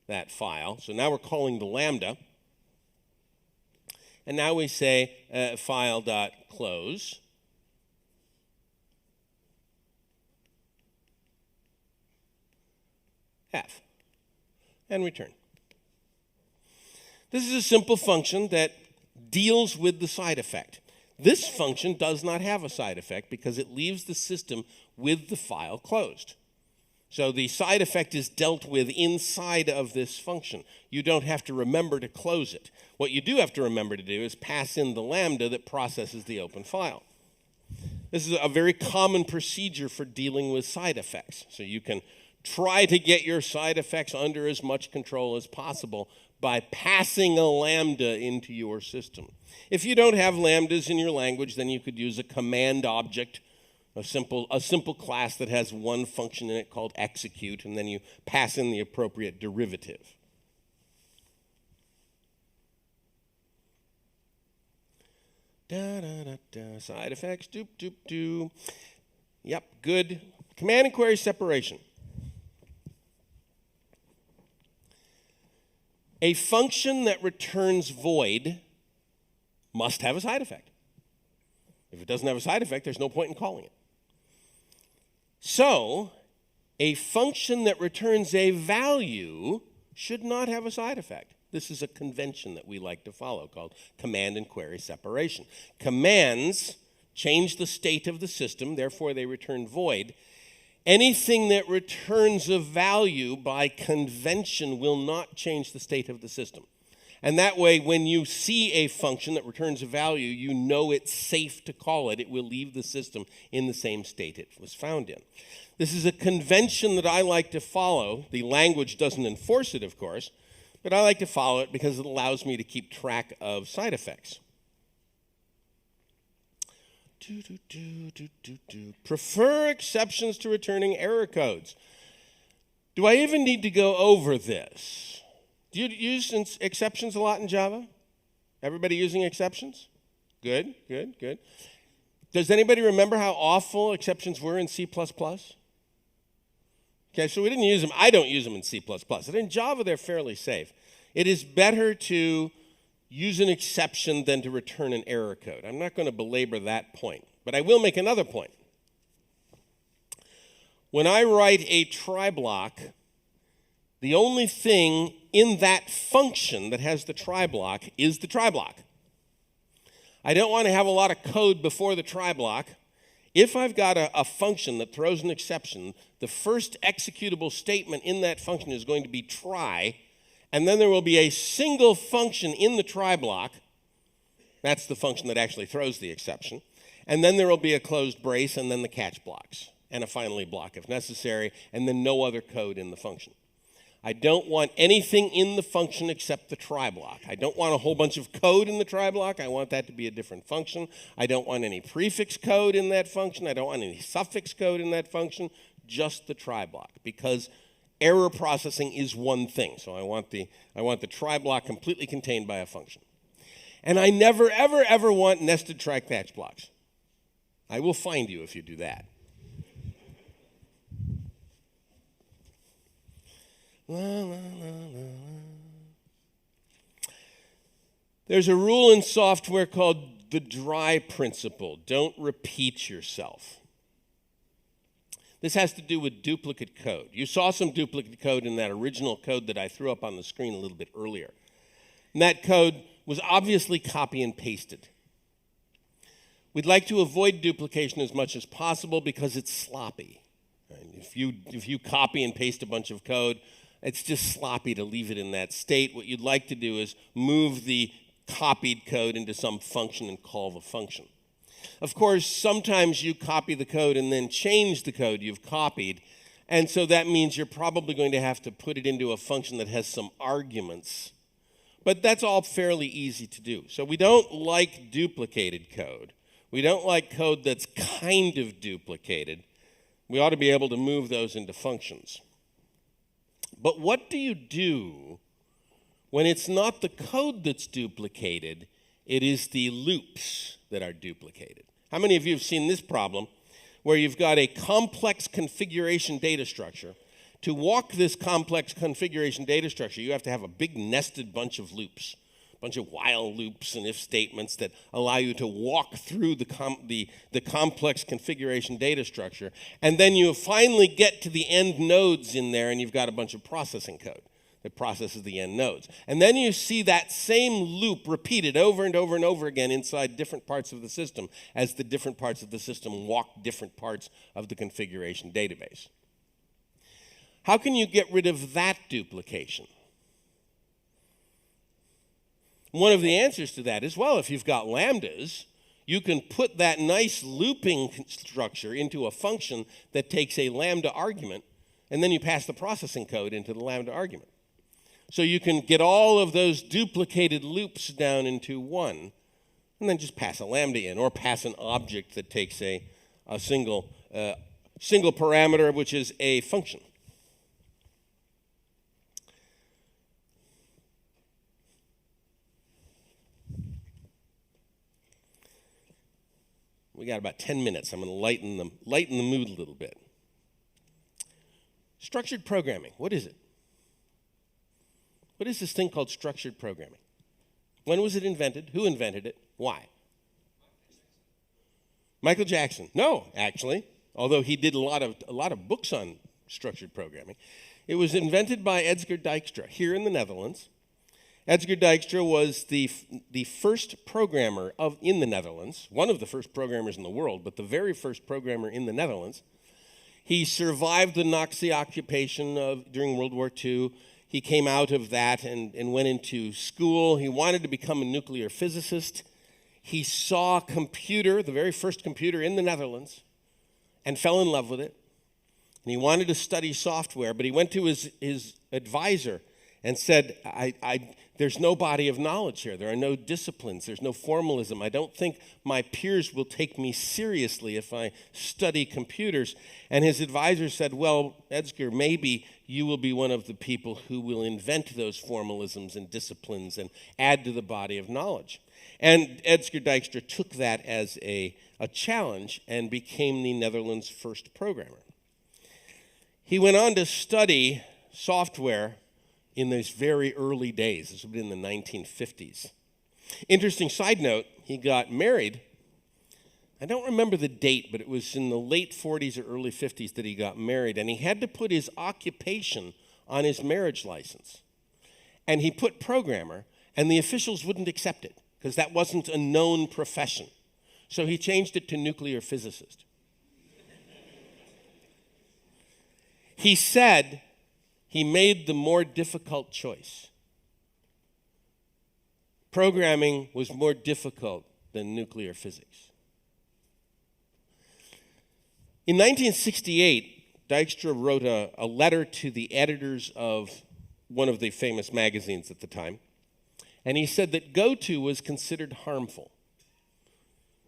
that file. So now we're calling the lambda. And now we say file.close. F, and return. This is a simple function that deals with the side effect. This function does not have a side effect because it leaves the system with the file closed. So the side effect is dealt with inside of this function. You don't have to remember to close it. What you do have to remember to do is pass in the lambda that processes the open file. This is a very common procedure for dealing with side effects. So you can try to get your side effects under as much control as possible by passing a lambda into your system. If you don't have lambdas in your language, then you could use a command object, a simple class that has one function in it called execute, and then you pass in the appropriate derivative. Side effects, doop, doop, doo. Yep, good. Command and query separation. A function that returns void must have a side effect. If it doesn't have a side effect, there's no point in calling it. So, a function that returns a value should not have a side effect. This is a convention that we like to follow called command and query separation. Commands change the state of the system, therefore they return void. Anything that returns a value by convention will not change the state of the system. And that way, when you see a function that returns a value, you know it's safe to call it. It will leave the system in the same state it was found in. This is a convention that I like to follow. The language doesn't enforce it, of course, but I like to follow it because it allows me to keep track of side effects. Prefer exceptions to returning error codes. Do I even need to go over this? Do you use exceptions a lot in Java? Everybody using exceptions? Good, good, good. Does anybody remember how awful exceptions were in C++? Okay, so we didn't use them. I don't use them in C++. But in Java, they're fairly safe. It is better to use an exception than to return an error code. I'm not going to belabor that point, but I will make another point. When I write a try block, the only thing in that function that has the try block is the try block. I don't want to have a lot of code before the try block. If I've got a function that throws an exception, the first executable statement in that function is going to be try, and then there will be a single function in the try block. That's the function that actually throws the exception. And then there will be a closed brace, and then the catch blocks, and a finally block if necessary, and then no other code in the function. I don't want anything in the function except the try block. I don't want a whole bunch of code in the try block. I want that to be a different function. I don't want any prefix code in that function. I don't want any suffix code in that function, just the try block, because error processing is one thing. So I want the try block completely contained by a function. And I never, ever, ever want nested try catch blocks. I will find you if you do that. La, la, la, la. There's a rule in software called the dry principle. Don't repeat yourself. This has to do with duplicate code. You saw some duplicate code in that original code that I threw up on the screen a little bit earlier. And that code was obviously copy and pasted. We'd like to avoid duplication as much as possible because it's sloppy. And if you copy and paste a bunch of code, it's just sloppy to leave it in that state. What you'd like to do is move the copied code into some function and call the function. Of course, sometimes you copy the code and then change the code you've copied, and so that means you're probably going to have to put it into a function that has some arguments. But that's all fairly easy to do. So we don't like duplicated code. We don't like code that's kind of duplicated. We ought to be able to move those into functions. But what do you do when it's not the code that's duplicated, it is the loops that are duplicated? How many of you have seen this problem where you've got a complex configuration data structure? To walk this complex configuration data structure, you have to have a big nested bunch of loops, a bunch of while loops and if statements that allow you to walk through the complex configuration data structure. And then you finally get to the end nodes in there, and you've got a bunch of processing code that processes the end nodes. And then you see that same loop repeated over and over and over again inside different parts of the system as the different parts of the system walk different parts of the configuration database. How can you get rid of that duplication? One of the answers to that is, well, if you've got lambdas, you can put that nice looping structure into a function that takes a lambda argument, and then you pass the processing code into the lambda argument. So you can get all of those duplicated loops down into one, and then just pass a lambda in, or pass an object that takes a single parameter, which is a function. We got about 10 minutes. I'm going to lighten the mood a little bit. Structured programming, what is it? What is this thing called structured programming? When was it invented? Who invented it? Why? Michael Jackson. No, actually, although he did a lot of books on structured programming. It was invented by Edsger Dijkstra here in the Netherlands. Edsger Dijkstra was the first programmer in the Netherlands, one of the first programmers in the world, but the very first programmer in the Netherlands. He survived the Nazi occupation during World War II. He came out of that and went into school. He wanted to become a nuclear physicist. He saw a computer, the very first computer in the Netherlands, and fell in love with it. And he wanted to study software, but he went to his advisor and said, there's no body of knowledge here. There are no disciplines. There's no formalism. I don't think my peers will take me seriously if I study computers. And his advisor said, well, Edsger, maybe you will be one of the people who will invent those formalisms and disciplines and add to the body of knowledge. And Edsger Dijkstra took that as a challenge and became the Netherlands' first programmer. He went on to study software in those very early days. This would be in the 1950s. Interesting side note, he got married. I don't remember the date, but it was in the late 40s or early 50s that he got married, and he had to put his occupation on his marriage license. And he put programmer, and the officials wouldn't accept it because that wasn't a known profession. So he changed it to nuclear physicist. He said he made the more difficult choice. Programming was more difficult than nuclear physics. In 1968, Dijkstra wrote a letter to the editors of one of the famous magazines at the time, and he said that GoTo was considered harmful.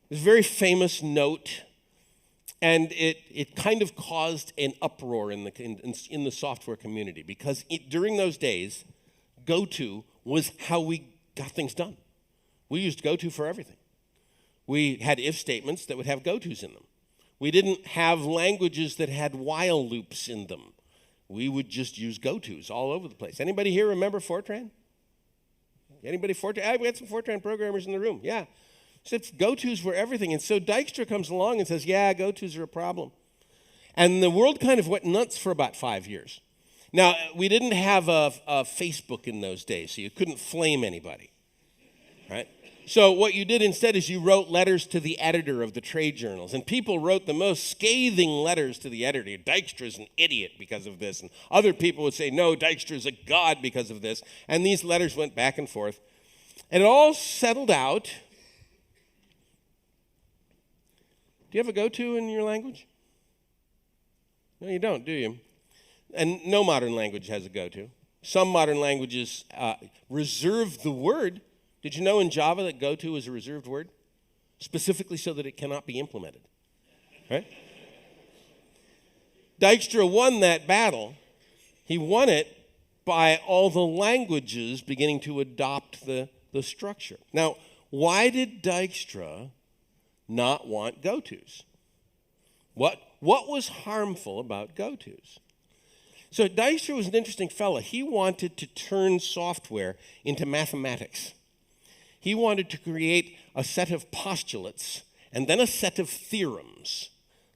It was a very famous note, and it kind of caused an uproar in the software community because during those days, GoTo was how we got things done. We used GoTo for everything. We had if statements that would have GoTos in them. We didn't have languages that had while loops in them. We would just use GoTos all over the place. Anybody here remember Fortran? Anybody Fortran? We had some Fortran programmers in the room. Yeah. So GoTos were everything. And so Dijkstra comes along and says, yeah, GoTos are a problem. And the world kind of went nuts for about 5 years. Now, we didn't have a Facebook in those days, so you couldn't flame anybody, right? So what you did instead is you wrote letters to the editor of the trade journals, and people wrote the most scathing letters to the editor. Dijkstra's an idiot because of this, and other people would say, no, Dijkstra's a god because of this. And these letters went back and forth, and it all settled out. Do you have a go-to in your language? No, you don't, do you? And no modern language has a go-to. Some modern languages reserve the word. Did you know in Java that go-to is a reserved word? Specifically so that it cannot be implemented. Right? Dijkstra won that battle. He won it by all the languages beginning to adopt the structure. Now, why did Dijkstra not want go-tos? What was harmful about go-tos? So Dijkstra was an interesting fellow. He wanted to turn software into mathematics. He wanted to create a set of postulates and then a set of theorems,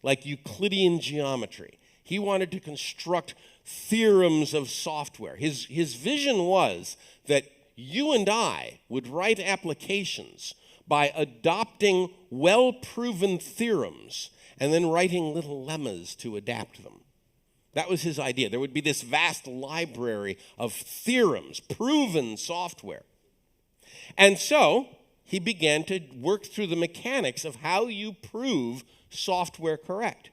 like Euclidean geometry. He wanted to construct theorems of software. His vision was that you and I would write applications by adopting well-proven theorems and then writing little lemmas to adapt them. That was his idea. There would be this vast library of theorems, proven software. And so he began to work through the mechanics of how you prove software correct.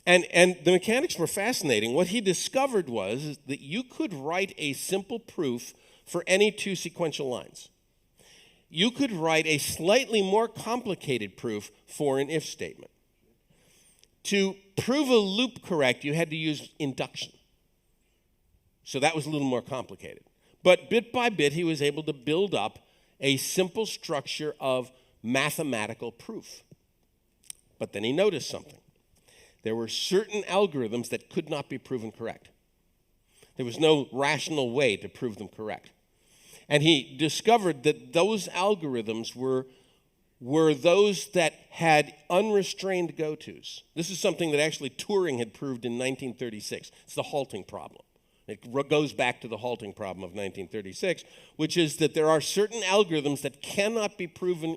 And the mechanics were fascinating. What he discovered was that you could write a simple proof for any two sequential lines. You could write a slightly more complicated proof for an if statement. To prove a loop correct, you had to use induction. So that was a little more complicated. But bit by bit, he was able to build up a simple structure of mathematical proof. But then he noticed something. There were certain algorithms that could not be proven correct. There was no rational way to prove them correct. And he discovered that those algorithms were those that had unrestrained go-tos. This is something that actually Turing had proved in 1936. It's the halting problem. It goes back to the halting problem of 1936, which is that there are certain algorithms that cannot be proven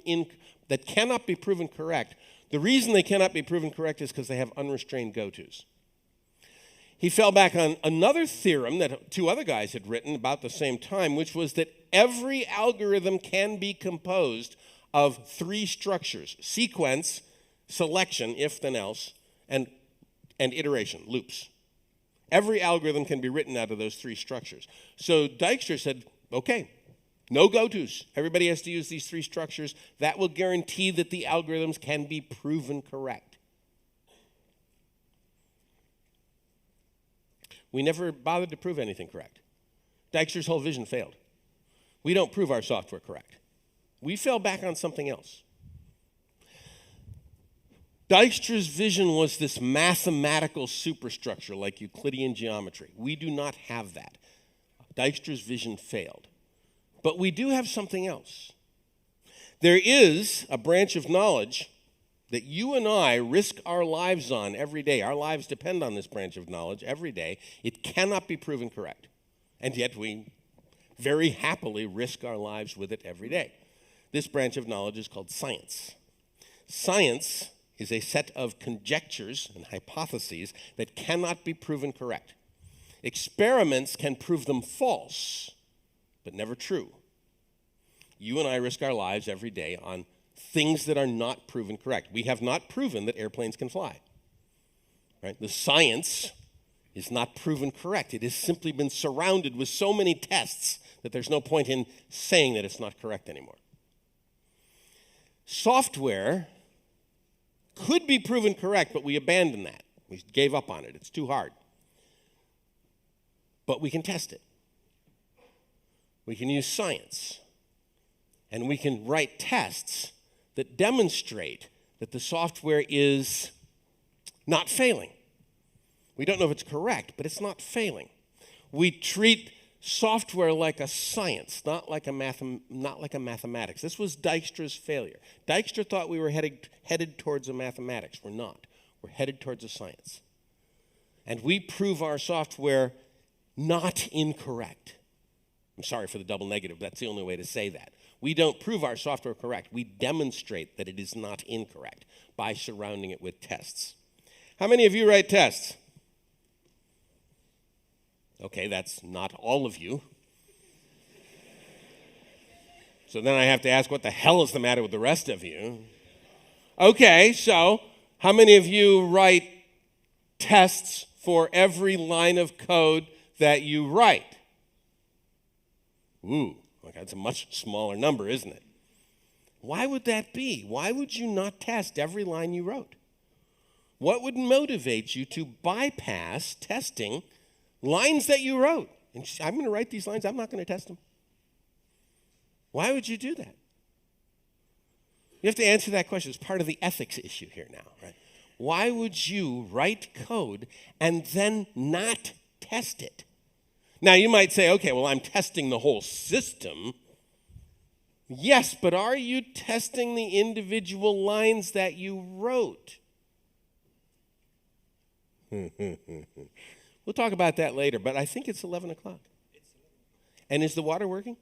correct. The reason they cannot be proven correct is because they have unrestrained go-tos. He fell back on another theorem that two other guys had written about the same time, which was that every algorithm can be composed of three structures: sequence, selection, if then else, and iteration, loops. Every algorithm can be written out of those three structures. So Dijkstra said, okay, no go-tos. Everybody has to use these three structures. That will guarantee that the algorithms can be proven correct. We never bothered to prove anything correct. Dijkstra's whole vision failed. We don't prove our software correct. We fell back on something else. Dijkstra's vision was this mathematical superstructure like Euclidean geometry. We do not have that. Dijkstra's vision failed. But we do have something else. There is a branch of knowledge that you and I risk our lives on every day. Our lives depend on this branch of knowledge every day. It cannot be proven correct. And yet we very happily risk our lives with it every day. This branch of knowledge is called science. Science is a set of conjectures and hypotheses that cannot be proven correct. Experiments can prove them false, but never true. You and I risk our lives every day on things that are not proven correct. We have not proven that airplanes can fly. Right? The science is not proven correct. It has simply been surrounded with so many tests that there's no point in saying that it's not correct anymore. Software could be proven correct, but we abandoned that. We gave up on it. It's too hard. But we can test it. We can use science. And we can write tests that demonstrate that the software is not failing. We don't know if it's correct, but it's not failing. We treat software like a science, not like a mathematics. This was Dijkstra's failure. Dijkstra thought we were headed towards a mathematics. We're not. We're headed towards a science. And we prove our software not incorrect. I'm sorry for the double negative. That's the only way to say that. We don't prove our software correct. We demonstrate that it is not incorrect by surrounding it with tests. How many of you write tests? Okay, that's not all of you. So then I have to ask, what the hell is the matter with the rest of you? Okay, so how many of you write tests for every line of code that you write? Ooh, okay, that's a much smaller number, isn't it? Why would that be? Why would you not test every line you wrote? What would motivate you to bypass testing lines that you wrote? And I'm going to write these lines, I'm not going to test them. Why would you do that? You have to answer that question. It's part of the ethics issue here now, right? Why would you write code and then not test it? Now, you might say, okay, well, I'm testing the whole system. Yes, but are you testing the individual lines that you wrote? We'll talk about that later, but I think it's 11 o'clock. And is the water working?